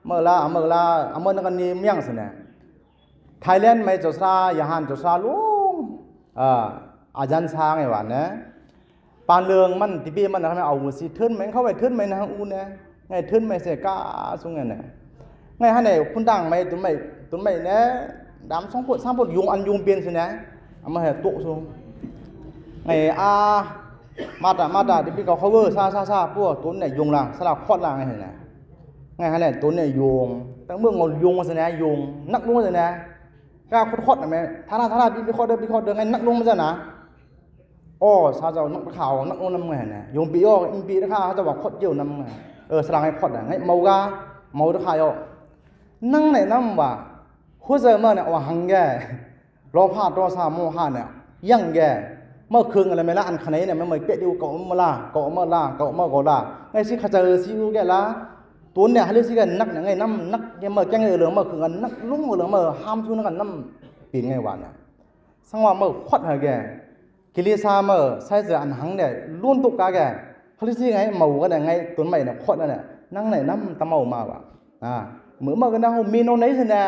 เมื่อนั่นกันนี่เมียงสินะไทยแลนด์ไม่จะซายาฮันจะซาลุงอาจารย์ช้างไงวะนะปานเรืองมันที่พี่มันทำให้เอาสิเทินไหมเข้าไปเทินไหมนะอูเนี่ยไงเทินไหมเสียก้าซุงไงเนี่ยไงฮะเนี่ยคุณดังไหมตุนไม่เนี่ยดำ2 3 พดยุงอันยุงเปลี่ยนสินะเอามาให้ตุซุงไงมาดาที่พี่เขา cover ซาพวกตุนเนี่ยยุงล่ะสลับคอดล่างไงเนี่ยไงฮะเนี่ยตุนเนี่ยยุงตั้งเมื่องยุงสินะยุงนักลุงสินะก้าคอดนะแม่ท่าพี่คอดเดินไงนักลุงมันจะนะซาเจ้านักข่าวนักโอนำไงเนี่ยโยมปีอินปีนะคะเขาจะบอกคดเยี่ยวนำไงสลางให้คดอ่ะให้เมาตะข่ายนั่งไหนนำว่าหัวใจเมื่อเนี่ยว่าหังแกรอพาดรอซาโมหะเนี่ยยังแกเมื่อคืนอะไรไม่ละอันขนาดเนี่ยไม่เปะดิวเกาะมาล่าไงสิขจรสิวแกละตัวเนี่ยให้เรียกสิกันนักเนี่ยไงน้ำนักเนี่ยเมื่อแกงเหลืองเมื่อคืนนักลุ่งเหลืองเมื่อห้ามชูนักกันน้ำปีนไงวะเนี่ยสังว่าเมื่อคดหาแกกิเลสามาใช้จะอันหังเนี่ยล้วนตุกกาแกเขาเรียกไงเมากันไงตัวใหม่เนี่ยคดนั่นเนี่ยนั่งไหนน้ำตะเมามาว่ะเหมือนมากันนะเขามีโนไหนสินะ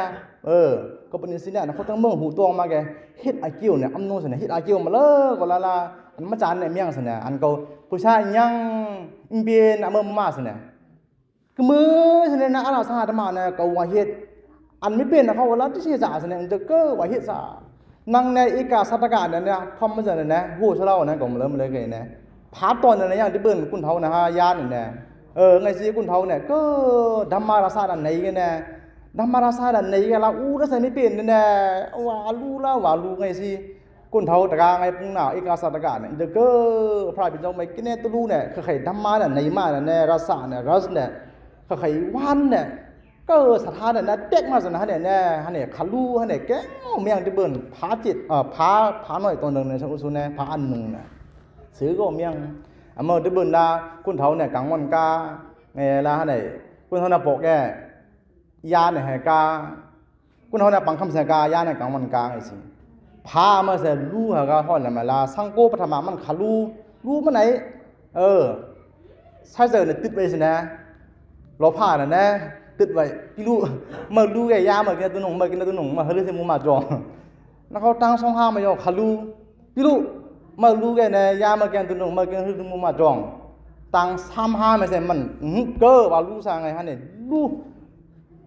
ก็ ก็เป็นสิ่งเนี่ยเขาตั้งเมืองหูตัวมาแกฮิตไอคิวเนี่ยอัมโนสิเนี่ยฮิตไอคิวมาเลยก็ละอันมาจานเนี่ยเมียงสิเนี่ยอันก็ผู้ชายยังอินเบียนอันเมื่อมาสิเนี่ยคือมือสิเนี่ยนะอันเราสหธรรมเนี่ยก็ว่าฮิตอันไม่เป็นนะเขาว่าที่เสียจ่าสิเนี่ยจะเก้อว่าฮิตซะนั่งในอีกาสัตกาเนี่ยทอมมาจากเนี่ยหูชะเล่าเนี่ยก็มาเริ่มเลยกันเนี่ยพาตอนเนี่ยอย่างที่เบิ้ลกุนเท้านะฮะยานเนี่ยไงสิกุนเท้าเนี่ยก็ธรรมาราซาดันไหนกันเนี่ยธรรมาราซาดันไหนกันละแล้วใส่ไม่เป็นเนี่ยว่ารู้ไงสิกุนเท้าตะกาไงปุ่งหนาวอีกาสัตกาเนี่ยจะก็พระบิดาไม่กินเนี่ยตัวรู้เนี่ยคือใครธรรมาเนี่ยไหนมาเนี่ยราซาเนี่ยรัสเนี่ยคือใครวันเนี่ยก็สถานเนี่ยเด็กมาสถานเนี่ยขาลูเนี่ยแกเมียงที่เบิ้ลพาจิตพาหน่อยตัวหนึ่งเนี่ยช่างอุสุเนี่ยพาอันหนึ่งเนี่ยซื้อก็เมียงเมื่อที่เบิ้ลนะคุณเท้าเนี่ยกังวันกาไงล่ะเนี่ยคุณเท้าเนี่ยปกแกยาเนี่ยแหกาคุณเท้าเนี่ยปังคำเสกายาเนี่ยกังวันกาไอ้สิพามาเสร็จรู้เหรอห่อนอะไรมาละสังโกปฐมามันขารู้มันไหนใช่เจอเนี่ยติดไปสินะเราผ่านนะติดไว้พี่รู้เมื่อรู้แกยาเมื่อกี้ตัวหนุ่มมาเฮ้ยเรื่องมูมาจองแล้วเขาตั้งช่องห้ามาโยขาลูพี่รู้เมื่อรู้แกเนี่ยยาเมื่อกี้ตัวหนุ่มเมื่อกี้เรื่องมูมาจองตั้งซ้ำห้าไม่ใช่มันเก้อว่ารู้สั่งไงฮะเนี่ยรู้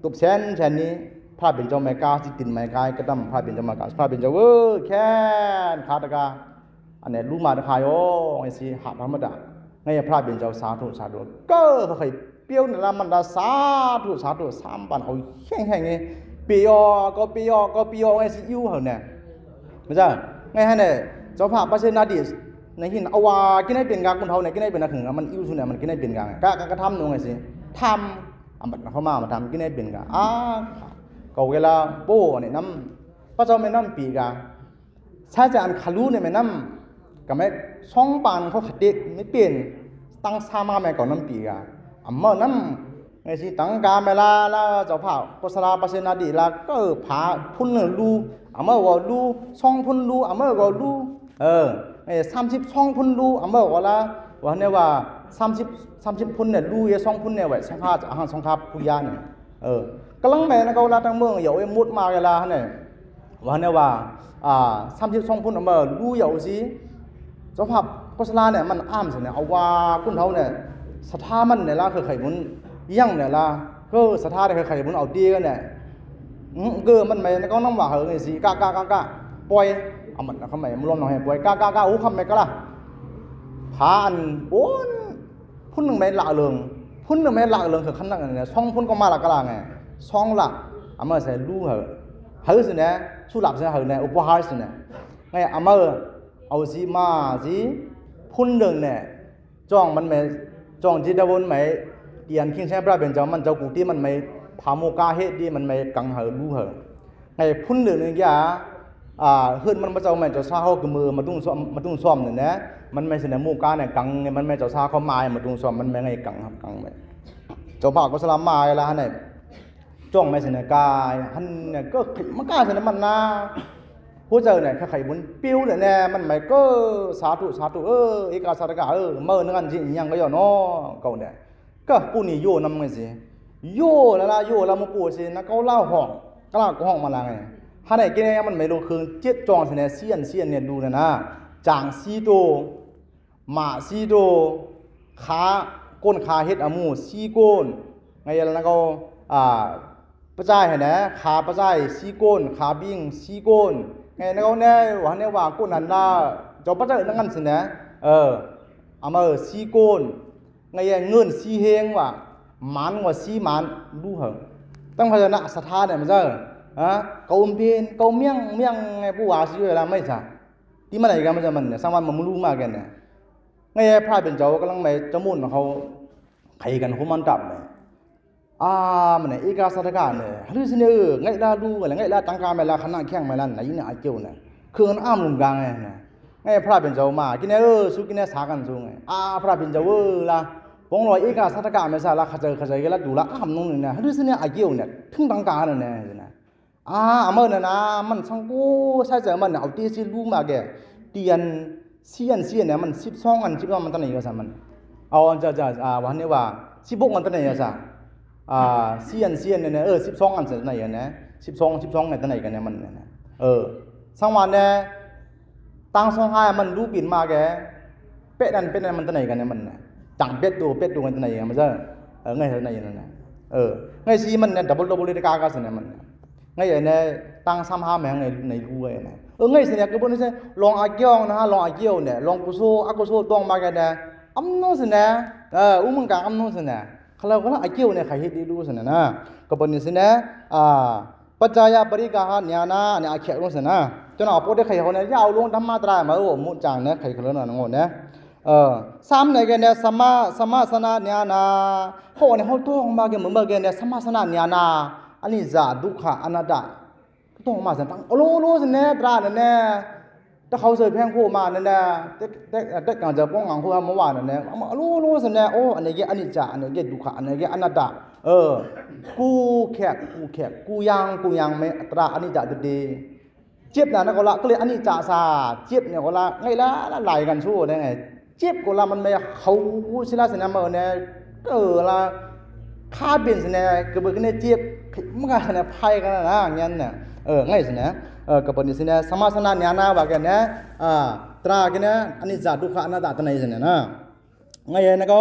ตบเช่นนี้พระเป็นเจ้าแม่กาสิตินแม่กายก็ต้องพระเป็นเจ้าแม่กาพระเป็นเจ้าแค่ขาตะกาอันนี้รู้มาตะคายไอ้สิหาธรรมดาไงพระเป็นเจ้าสาธุก็เคยเปียวเนี่ยละมันได้สาธุสามปันเอาแห้งๆไงเปียวไงสิอยู่เหรอเนี่ยไม่ใช่ไงฮะเนี่ยเจ้าพระปัจเจนาดิสในหินเอาว่ากินให้เป็นกาคุณเท่าเนี่ยกินให้เป็นนักถึงมันอิ่วสุดเนี่ยมันกินให้เป็นกากระทำตรงไงสิทำอันบัดเข้ามาทำกินให้เป็นกาก็เวลาโป้เนี่ยน้ำพระเจ้าไม่น้ำปีกาใช่จะอันขาลูเนี่ยไม่น้ำก็ไม่ช่องปานเขาขัดเด็กไม่เปลี่ยนตั้งซามาแม่ก่อนน้ำปีกาเมื่อนั้นไงสิตั้งการเวลาเจ้าพ่อกุศลปัสนาดีละก็ผาพุ่นรู้เมื่อว่ารู้ช่องพุ่นรู้เมื่อว่ารู้ไอ้30ช่องพุ่นรู้เมื่อว่าละว่าเนี่ยว่า30พุ่นเนี่ยรู้ยังช่องพุ่นเนี่ยไว้ช่องข้าอาหารช่องข้าผู้ยาเนี่ยกำลังแม่นะเขาละทั้งเมืองอย่าไอ้มุดมาเวลาเนี่ยว่าเนี่ยว่า30ช่องพุ่นเมื่อรู้อย่าสิเจ้าพ่อกุศลเนี่ยมันอ้ามสิเนี่ยเอาว่าคุณเท่าเนี่ยสถามันเนี่ยละคือไข่บุญยังเนี่ยละก็สถาเนี่ยคือไข่บุญเอาดีกันเนี่ยก็มันไม่ก็น้ำว่าเหรอไงสิกะปล่อยเอามันนะเขาไม่มันรวมหน่อยปล่อยกะโอ้คำไม่ก็ละพาอันโอ้พุ่นหนึ่งไม่ละเริงคือขั้นนั้นเนี่ยช่องพุ่นก็มาละก็ละไงช่องละเอามาใส่ลู่เหรอสิเนี่ยสู้หลับสิเหรอเนี่ยอุปหารสิเนี่ยไงเอามาเอาสิมาสิพุ่นหนึ่งเนี่ยจ้องมันไม่จ้องจีดาวนไม่เตียนคิงใช้พระเป็นเจ้ามันเจ้ากูที่มันไม่พาโมกาเฮดดีมันไม่กังเหอรู้เหอไอ้พุ่นเหลืองเนี่ยเฮือนมันมาเจ้าไม่เจ้าซาเขาคือมือมาตุ้งซ้อมเนี่ยนะมันไม่ใช่เนี่ยโมกาเนี่ยกังเนี่ยมันไม่เจ้าซาเขามามาตุ้งซ้อมมันไม่ไงกังครับกังไม่เจ้าบ่าวก็สลามมาแล้วเนี่ยจ้องไม่ใช่เนี่ยกายหันเนี่ยก็มันกล้าใช่เนี่ยมันนะผู้เจ้าเนี่ยไข่บุญปิ้วเนี่ยมันไม่ก็สาธุเอกาสาธกาเมื่อนั่นจริงยังก็ย่อน้อเขาเนี่ยก็ผู้นี้โยนำไงสิโยแล้วมาปูสินะเขาเล่าห้องก็เล่าห้องมาละไงถ้าไหนกินเนี่ยมันไม่ลงคืนเจ็ดจองสิเนี่ยเสียนเนี่ยดูนะจางซีโตหมาซีโตขาก้นขาเฮ็ดอามูซีโกนไงแล้วก็ประจายเห็นนะขาประจายซีโกนขาบิ้งซีโกนไงนะเขาเนี่ยว่าเนี่ยว่ากูนั่นละเจ้าพระเจ้านั่งกันสินะเอามาซีโกนไงเงินซีเฮงว่ามันว่าซีมันดูเหรอตั้งพยัญชนะสถานเนี่ยมันจะเกาเป็นเกาเมียงไงผู้ว่าซีเวลาไม่ใช่ที่มันอะไรกันมันจะมันเนี่ยสังวันมันรู้มากกันเนี่ยไงพระเป็นเจ้ากำลังไม่จมุ่นเขาใครกันเขามันจับเนี่ยมันเนี่ยเอกาสัตกาเนี่ยหรือสิเนี่ยไงล่ะดูอะไรไงล่ะตั้งการเวลาขนาดแข่งเวลาไหนเนี่ยไอ้เจ้าเนี่ยคือมันอ้ามลุมกลางไงเนี่ยไงพระเป็นเจ้ามากินเนี่ยสุกินเนี่ยสากันสูงไงพระเป็นเจ้าละปองลอยเอกาสัตกาไม่ใช่ละขจายกันละดูละอ้ามนุ่งเนี่ยหรือสิเนี่ยไอ้เจ้าเนี่ยถึงตั้งการเนี่ยนะเมื่อนะมันช่างกูใช่เจอมันเอาตีสิรู้มาแกเตียนเสียนเนี่ยมัน12อัน12มันตั้งไหนก็ซะมันเอาจะวันนี้ว่า16อันตั้งไหนก็ซะเสียนเนี่ย12อันตั้งไหนนะ 12ไงตะไหนกันเนี่ยมันนะสังวันเนี่ยตังสองหามันรู้ปิ่นมาแกเป็ดนั่นมันตะไหนกันเนี่ยมันนะจังเป็ดตัวกันตะไหนกันมันซะไงตะไหนนั่นนะไงสิมันเนี่ยดับเบิลเลยกากาสเนี่ยมันไงเนี่ยตัง3-5แม่งในรู้ไว้นะไงสิเนี่ยก็บ่ได้ลองอาเกียวนะลองอาเกียวเนี่ยลองกุโซอากุโซต้องมากันเนี่ยอำโนสิเนี่ยอุมึงกะอำโนสิเนี่ยkalauอาเกียวเนี่ยใครเฮ็ดดีดูสินะก็บ่นี่สิเนี่ยปัจจายปริกาหะญาณะเนี่ยอาเขลงสินะจนเอาพวกได้ใครเขาเนี่ยยาวลงธรรมะตรามาโอ้มุจังเนี่ยใครเขาแล้วนะงอเนี่ย3เนี่ยกันเนี่ยสัมมาสนาญาณะเฮาเนี่ยเฮาต้องมากันเหมือนกันเนี่ยสัมมาสนาญาณะอันนี้จะทุกขะอนัตตะต้องมาสันตังโลสิเนี่ยตราเนี่ยถ้าเขาเสยแพงโคมานั่นน่ะแต่การจะป้องกันโคมาเมื่อวานนั่นน่ะรู้สิเนี่ยโอ้อันนี้อนิจจาอันนี้ทุกขะอันนี้อนัตตะกูแขกกูยังไม่ตราอนิจจาดีเจ็บน่ะก็ละก็เลยอนิจจาซาเจ็บเนี่ยก็ละไงละไหลกันชั่วได้ไงเจ็บก็ละมันไม่เขาสิละสินะมื้อเนี่ยละค่าเปลี่ยนสิเนี่ยก็บ่เนี่ยเจ็บมันก็เนี่ยไผกันนะงั้นน่ะไงสินะก็ปนิสินะสมาสนาญาณะว่ากันนะตรากันนะอนิจจทุกขอนัตตะตะไหนสินะไงนะก็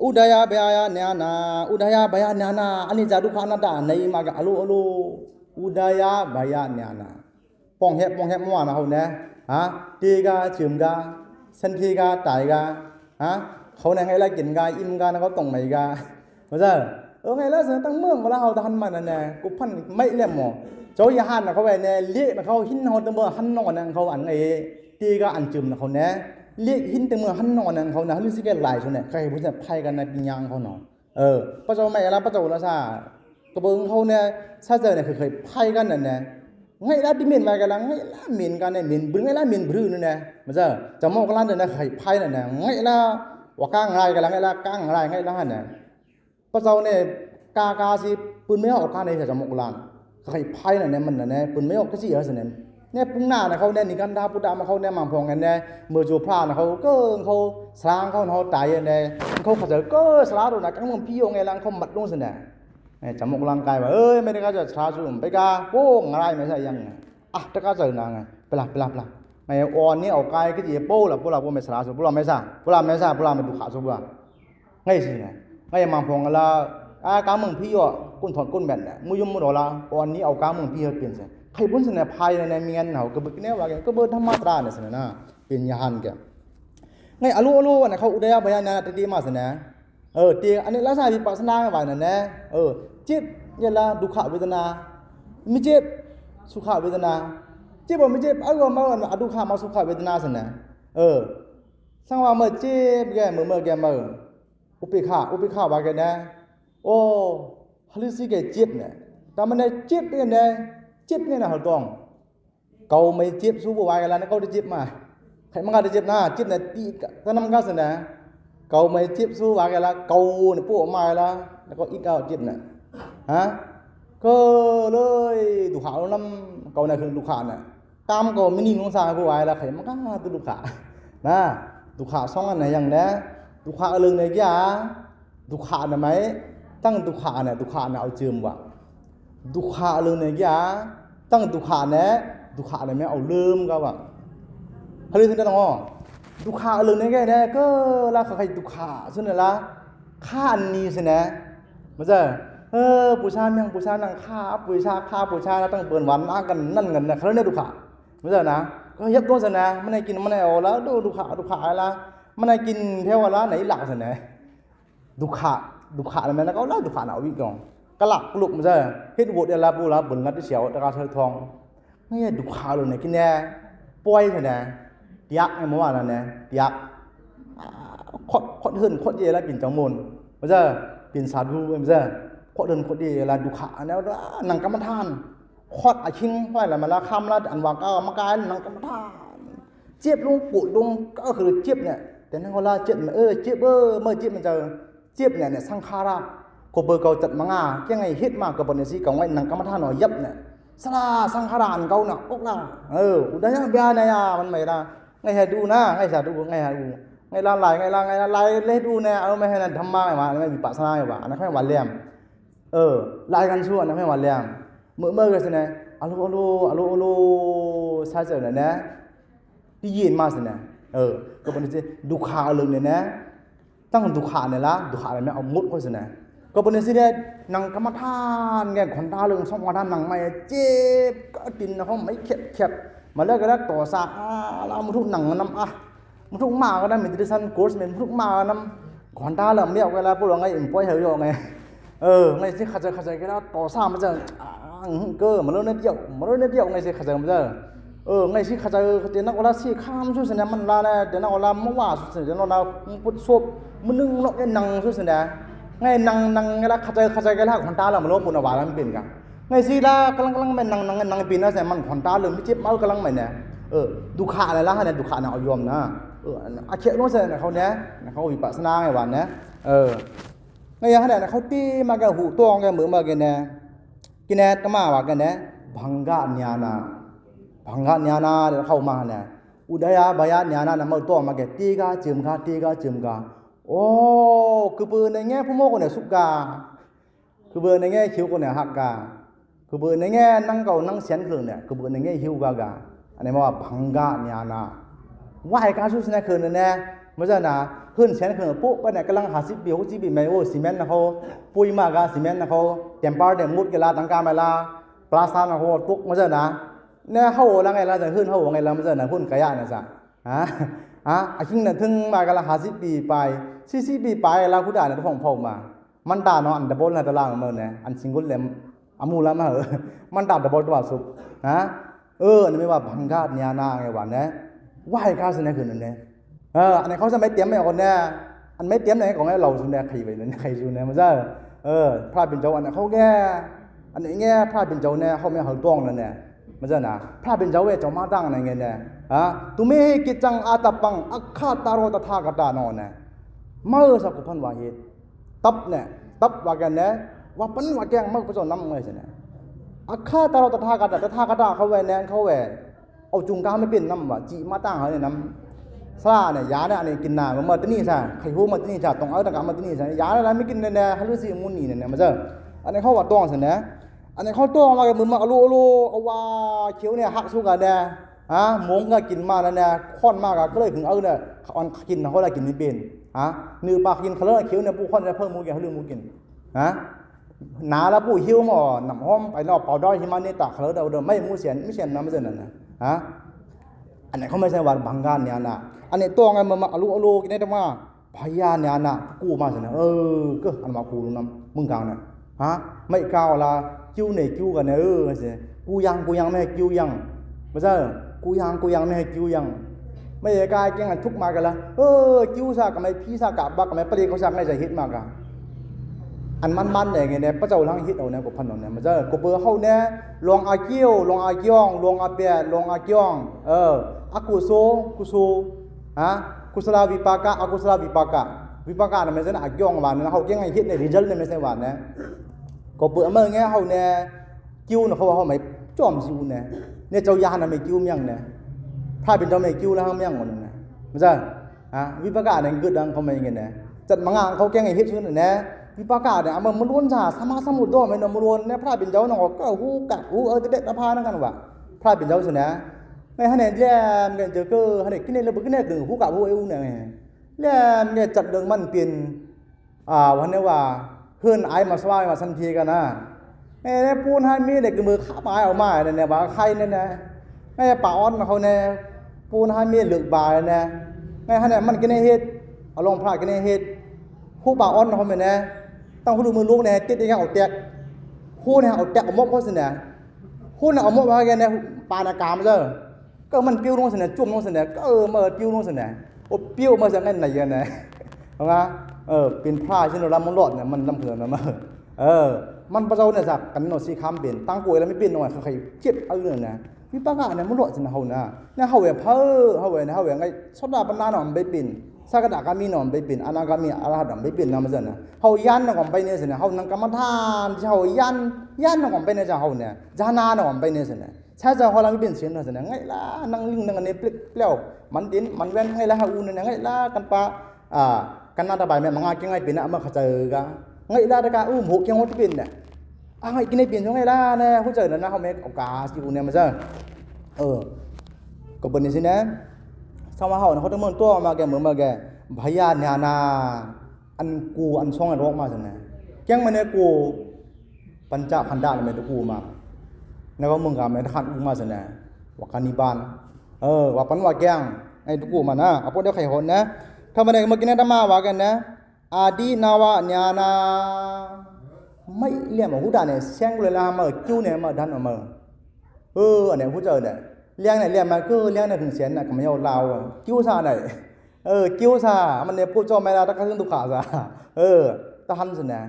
อุดายบายญาณะอุดายบายญาณะอนิจจทุกขอนัตตะไหนมาก็อโลอุดายบายญาณะป้องเฮ็ดมั่วนะเฮานะตีกาจึมกาสันทีกาตายกาเขาเนี่ยให้ละกินกาอิ่มกานะเขาต้องไหมกาว่าซั่นไงแล้วสิตั้งเมืองมาแล้วเฮาทันมันนั่นแหละกูพันไม่เล่มหมอโจยหันเขาไปเนี่ยเลี้ยเขาหินเฮาตะเมื่อหันนอนนั่นเขาอันไอ้ตีก็อันจึมนะเขาเนี่ยเลี้ยหินตะเมื่อหันนอนนั่นเขานะรู้สึกแก่หลายซั่นน่ะใครผู้จะไผกันในปิญญาเขาเนาะพระเจ้าไม่ละพระเจ้าละซากระเบิงเขาเนี่ยซะเจอเนี่ยเคยไผกันนั่นน่ะไงละดิเมนมากันละไงละเมนกันเนี่ยเมนบึงไงละเมนบรื้อนั่นน่ะมันจะมอกลั่นน่ะใครไผนั่นน่ะไงละว่ากางไรกันละไงละกางไรไงละหั่นน่ะพระเจ้าเนี่ยกาสิปืนไม่ออกกันในจะมอกลั่นใครไผน่ะเนี่ยมันน่ะเนี่ยปืนไม่ออกก็สิเอาซั่นน่ะเนี่ยปุ้งหน้าน่ะเขาเนี่ยนิกันดาพุทธามาเขาเนี่ยมังพองกันเนี่ยเมื่อโจพระน่ะเขาก็เขาสร้างเขาเฮาตายเนี่ยเขาเขาจะก็สลาโดน่ะกังมึงพี่โยไงล่ะเขามัดลงซั่นน่ะจะมอกร่างกายว่าไม่ได้ก็จะชาซุ่มไปกาโป้งอะไรไม่ใช่ยังตะกะเจอนาไงปลาไงอ่อนนี่เอากายก็สิโป้ล่ะบ่ไม่สลาซุบ่ไม่ซ่าบ่ไม่ดุขาซุบ่ไงสิเนี่ยไงมังพองกันละกามึงพี่โยก้นถอนก้นแบนน่ะมุยมมุดอละอ่อนนี้เอากามึงพี่เฮ็ดเป็นซั่นใครพุ่นซั่นน่ะภายในเมียนเฮาก็บ่กินแนวว่าก็บ่ธรรมตราเนี่ยซั่นน่ะเป็นญาณแกไงอโลน่ะเขาอุดยบายญาณตติมาซั่นน่ะตีอันนี้ลักษณะวิปัสสนาว่านั่นนะเจ็บยะละดุขเวทนาไม่เจ็บสุขเวทนาเจ็บบ่ไม่เจ็บเอามาอดุขมาสุขเวทนาซั่นน่ะสังว่าเมื่อเจ็บแกเมื่อแกมาอุเบกขาว่าแกนะโอ้ฮลิสิแกเจ็บเนี่ยแต่มันเจ็บเนี่ยเจ็บเนี่ยนะเฮาต้องเกาไม่เจ็บสู้บ่ไหวกันแล้วเขาได้เจ็บมาใครมันก็ได้เจ็บนะเจ็บเนี่ยตีก็นำกันซั่นน่ะเกาไม่เจ็บสู้ว่ากันละเกาเนี่ยปุ๊ออกมาแล้วก็อีกเอาเจ็บน่ะก็เลยดุขาลำเกาเนี่ยคือดุขาน่ะตามก็ไม่นิ่งลงซาผู้ไว้ละใครมันก็ตัวดุขานะดุขา2อันไหนอย่างนะดุขาเรื่องไหนกี่ดุขาน่ะมั้ยตั้งดุขาน่ะเอาจืมว่าดุขาเรื่องไหนกี่ตั้งดุขาน่ะมั้ยเอาลืมก็ว่าเฮาเลยถึงได้ต้องดุขาเรื่องไหนแกเนี่ยก็ละใครดุขาซั่นน่ะละค่าอันนี้ซินะมันจะผู้ชายยังผู้ชายนั่งค่าผู้ชายแล้วตั้งเปิ้นหวานมากันนั่นกันน่ะเขาเนี่ยดุขามันจะนะก็เฮ็ดตัวซั่นนะมันให้กินมันให้เอาแล้วดูดุขาละมันให้กินเท่าว่าละไหนหลักซั่นนะดุขาแล้วมันก็ละดุขาเอาอีกก่อนกะลักปลุกมันจะเฮ็ดโหวดละปูละบุญละที่เสียวตะกาเธอทองนี่ดุขาเลยเนี่ยกินแน่ป่วยซั่นนะยักษ์เมื่อวานนั่นนะยักษ์ขดเฮินขดเยละกินจังมนมันจะกินสาธุมันจะขดเฮินขดเยละดุขาแล้วนังกรรมฐานขดอาชิงไว้ละมันละคำละอันว่าก็มากายนังกรรมฐานเจ็บลงปวดลงก็คือเจ็บเนี่ยแต่นั่นก็ละเจ็บเจ็บเมื่อเจ็บมันจะเจ็บเนี่ยสังขาระก็เบอร์เก่าจัดมางายังไงเฮ็ดมาก็บ่ได้สิก็ไว้นังกรรมฐานยับเนี่ยสลาสังขารอันเก่าน่ะออกละอุดยบยานายามันไม่ละไงให้ดูนะไงสาธุไงให้ดูไงละลายเลยดูแน่ไม่ให้นั่นธรรมะมาไม่วิปัสสนาว่าอันนั้นให้วันแลมลายกันชั่วอันนั้นให้วันแลม มื่อก็สินะอโลซาเจอนะที่ยินมาสินะก็เป็นสิดุขาเลยเนี่ยตั้งดุขาเนี่ยละดุขาอะไรไม่เอามุดก็สินะก็เป็นสิเนี่ยนังกรรมฐานไงคนตาเรื่องสองวันนังไม่เจ็บก็กินนะเขาไม่แคบมาแล้วก็แล้วต่อซาเรามาทุกหนังน้ำมาทุกมาก็ได้มีดิสันโค้ชมีทุกมาน้ำคนตาเรื่องไม่เอากันแล้วพวกเราไงอิ่มป่วยเหรอไงไงสิขัดใจก็แล้วต่อซามันจะcơ mà nó nét điệu ngày sẽ khởi giờ bây giờ ngày sẽ khởi giờ thì nó có là xì kham chút xíu mình là này thì nó có là mốc quả chút xíu nó là một số mình nâng nó cái nằng chút xíu này ngày nằng cái là khởi giờ cái là con ta là mình lo buồn là vào làm biển cả ngày xí là cái lăng mình nằng biển nó sẽ mình con ta là mới chết máu cái lăng mình nèดูขาอะไรล่ะเนี่ยดูขาเนี่ยเอายอมนะอาเขตโน้นเสร็จเขาเนี่ยเขาวิปัสสนาไงวันเนี่ยไงอย่างนั้นเขาตีมาแกหูตัวแกเหมือนมาแกเนี่ยกินแน่ตั้งมาว่ากันเนี่ยบังกะญาณเดี๋ยวเข้ามาเนี่ยอุดยาบายญาณนะมาตัวมาแกตีกาจิมกาโอ้คือเบอร์ในแง่ผู้โมกเนี่ยสุกาคือเบอร์ในแง่คิ้วคนเนี่ยหักกาคือเบอร์ในแง่นั่งเก่านั่งเสียนคืนเนี่ยคือเบอร์ในแง่หิวกาอันนี้ว่าบังกะญาณว่าไอ้การสู้ชนะคืนเนี่ยไม่ใช่นะขึ้นเสียนคืนปุ๊บก็เนี่ยกำลัง50 ปี60 ปีไม่โอ้ซีเมนต์นะเขาปุยมากาซีเมนต์นะเขาเต็มปาร์เต็มมุดกันละตั้งการมาละปลาซานะเขาปุ๊บไม่ใช่นะเนี่ยเขาแล้วไงละจะขึ้นเขาไงละไม่ใช่นะขึ้นกระยานะจ๊ะไอ้ทิ้งเนี่ยถึงมากันละ50 ปีไป40 ปีไปละผู้ด่าเนี่ยต้องพอมามันด่าเนาะอันดับบนนะตารางเหมือนเนี่ยอันซิงเกิลเลมอามูละมาเหรอมันด่าดับบนตัวสุดอันนี้ไม่ว่าบังกาญาณไงวันเนี่ยว่าไอ้การแสดงคืนนั่นเนี่ยอันนี้เขาจะไม่เตรียมไม่เอาเนี่ยอันไม่เตรียมไหนของไอ้เราสุดเนี่ยใครไปเนี่ยใครสุดเนี่ยมันจะพระเป็นเจ้าอันนี้เขาแก่อันนี้แง่พระเป็นเจ้าเนี่ยเขาไม่เอาต้องนั่นเนี่ยมันจะนะพระเป็นเจ้าเจ้ามาตั้งอะไรเงี้ยเนี่ยตุ้มให้กิจจังอาตปังอัคคาตารตถาคตานอนเนี่ยเมื่อสักพันวาเหตุตับเนี่ยตับว่ากันเนี่ยว่าปั้นว่าแกงเมื่อพระเจ้าน้ำเมื่อสิเนี่ยอัคคาตารตถาคตเขาแหวนเนี่ยเขาแหวนเอาจุงก้าไม่เป็นน้ำว่าจีมาตั้งเขาเนี่ยน้ำซาเนี่ยยาเนี่ยอันนี้กินน้ำมาที่นี่ใช่ใครพูดมาที่นี่ใช่ตรงเอาต่างๆมาที่นี่ใช่ยาอะไรไม่กินเนี่ยฮัลโหลสิมุนนี่เนี่ยมันจะอันนี้เขาว่าต้องสิเนี่ยอันนี้เขาต้องมากับมือมาอโลเอาว่าเขียวเนี่ยหักสู้กันเนี่ยมงก็กินมาแล้วเนี่ยค่อนมากก็เลยถึงเนี่ยเขากินเขาได้กินไม่เป็นเนื้อปลากินเขาเลยเขียวเนี่ยปูค่อนจะเพิ่มมูกินเขาเรื่องมูกินหนาแล้วปูหิวหม้อหนำห้อมไปนอกเป่าด้อยที่มันนี่ตักเขาเลยเดิมไม่มูเสียนน้ำไม่เสียนนั่นนะอันนี้เขาไม่ใช่ว่าบังการเนี่ยนะอันนี้ตัวไงมาอโลกินได้แต่ว่าพยานเนี่ยนะกู้มาสินะก็อันมากูรู้น้ำมึงกลางเนี่ยไม่กล้าละจิ้วเนี่ยจิ้วกันเนี่ยสิกูยังไม่ให้จิ้วยังไม่ใช่กูยังไม่ให้จิ้วยังไม่ได้กายเก่งทุกมากันละจิ้วซากับไม่พี่ซากับบักกับไม่ประเดี๋ยวเขาซาไม่ใจฮิตมากอะอันมันเนี่ยพระเจ้าทั้งฮิตเอาเนี่ยกับพันเนี่ยมันจะกบเบอร์เขาเนี่ยลองอาเกี้ยวลองอาเกี้ยงลองอาเปียลองอาเกี้ยงอากุโซกุศลวิปากะอกุศลวิปากะเนี่ยไม่ใช่อาเกี้ยงวันนะเขาเก่งไอ้ฮิตในรีจัลเนี่ยไม่ใช่วันนะกบเบอร์เมื่อไงเขาเนี่ยกิ้วเนี่ยเขาว่าเขาไม่จอมซิวเนี่ยเจ้ายานไม่กิ้วยังเนี่ยถ้าเป็นเจ้าไม่กิ้วแล้วเขาไม่ยังหมดเนี่ยมันจะวิปากะเนี่ยเกิดดังเขาไม่เงี้ยเนี่ยจัดมังงะเขาเก่งไอ้ฮิตชื่อเนี่ยวิปากาเนี่ยมันล้วนจ่าสมาสมุดด้วยมันมันล้วนเนี่ยพระเป็นเจ้าน้องก็หูกะหูเด็ดตะพานั่งกันว่ะพระเป็นเจ้าสินะไม่ให้เนี่ยแย่เนี่ยเจอก็ให้เนี่ยกินเนี่ยเราไปกินเนี่ยถึงหูกะหูเอวเนี่ยแย่เนี่ยจัดเรื่องมันเปลี่ยนวันนี้ว่าเพื่อนไอ้มาสวายมาสันทีกันนะเนี่ยปูนให้มีเด็กมือขาปลายออกมาเนี่ยว่าใครเนี่ยเนี่ยป่าอ้อนเขาเนี่ยปูนให้มีเหลือกบายเนี่ยเนี่ยมันกินเนี่ยเฮ็ดเอาลงพระกินเนี่ยเฮ็ดผู้ป่าอ้อนเขาเนี่ยต้องผู้ดูมือลูกเนี่ยติดยังเอาแตกผู้เนี่ยเอาแตกเอาหมกเขาสิเนี่ยผู้เนี่ยเอาหมกมาแกเนี่ยปานากามเจ้าก็มันปิ้วลงสิเนี่ยจุ่มลงสิเนี่ยก็มาปิ้วลงสิเนี่ยโอ้ปิ้วมาจากไหนเนี่ยเนี่ยเอาไงเป็นผ้าเช่นเรามันหลอดเนี่ยมันลำเผือกนะมันมันประเจ้าเนี่ยสักกันโนซีคำเป็นตั้งกวยแล้วไม่เป็นหน่อยใครเจ็บเอาเรื่องนะวิปากะเนี่ยมันหลอดสินะเขาเนี่ยเขาเนี่ยเขาเนี่ยไงชดาปัญญาหน่อมไปเป็นสักดาการมีหน่อมไปเป็นอนาคามีอาราดมไปเป็นนะมันจะนะเขายันหน่อมไปเนี่ยสินะเขานั่งกรรมฐานเขายันหน่อมไปเนี่ยจะเขาเนี่ยจานาหน่อมไปเนี่ยสินะใช่จะเขาเราไม่เป็นเสียงนะสินะไงล่ะนั่งลิงนั่งเนี่ยเปลี่ยวมันดินมันเว้นไงล่ะเขาอุ่นเนี่ยไงล่ะกันปะกันน่าตาใบแม่มังงาเก่งไงเป็นนะเมื่อเขาเจอกันไงล่ะตะการหกเก่งหัวที่เป็นเนี่ย ไอ้กินในเปลี่ยนช่วงไงล่ะเนี่ยผู้เจอแล้วนะเขาไม่เอากาสิวเนี่ยมาเจอก็เป็นสินะสมัยเขาเขาต้องมันตัวมาแกเหมือนมาแกพยานญาณาอันกูอันช่องอันรกมาสินะแกงมันเนี่ยกูปัญจพันดาเนี่ยมันตะกูมาแล้วก็มึงกับมันขันอุ้มมาสินะว่าการนิบานว่าปันว่าแกงไอ้ตะกูมานะเอาพวกเดียวไข่หนนะถ้ามันเนี่ยเมื่อกี้เนี่ยธรรมะว่ากันนะอาดีนาวะญาณาไม่เรียกมาหูด่าเนี่ยเสียงเลยละมาจิ้วเนี่ยมาดันมาอันเนี่ยผู้เจอเนี่ยเลี้ยงเนี่ยเลี้ยงมาก็เลี้ยงเนี่ยถึงเสียนน่ะก็ไม่เอาเราจิ้วซาไหนจิ้วซามันเนี่ยผู้เจ้าไม่ได้ตะกันตุขาซาตะหันสินะ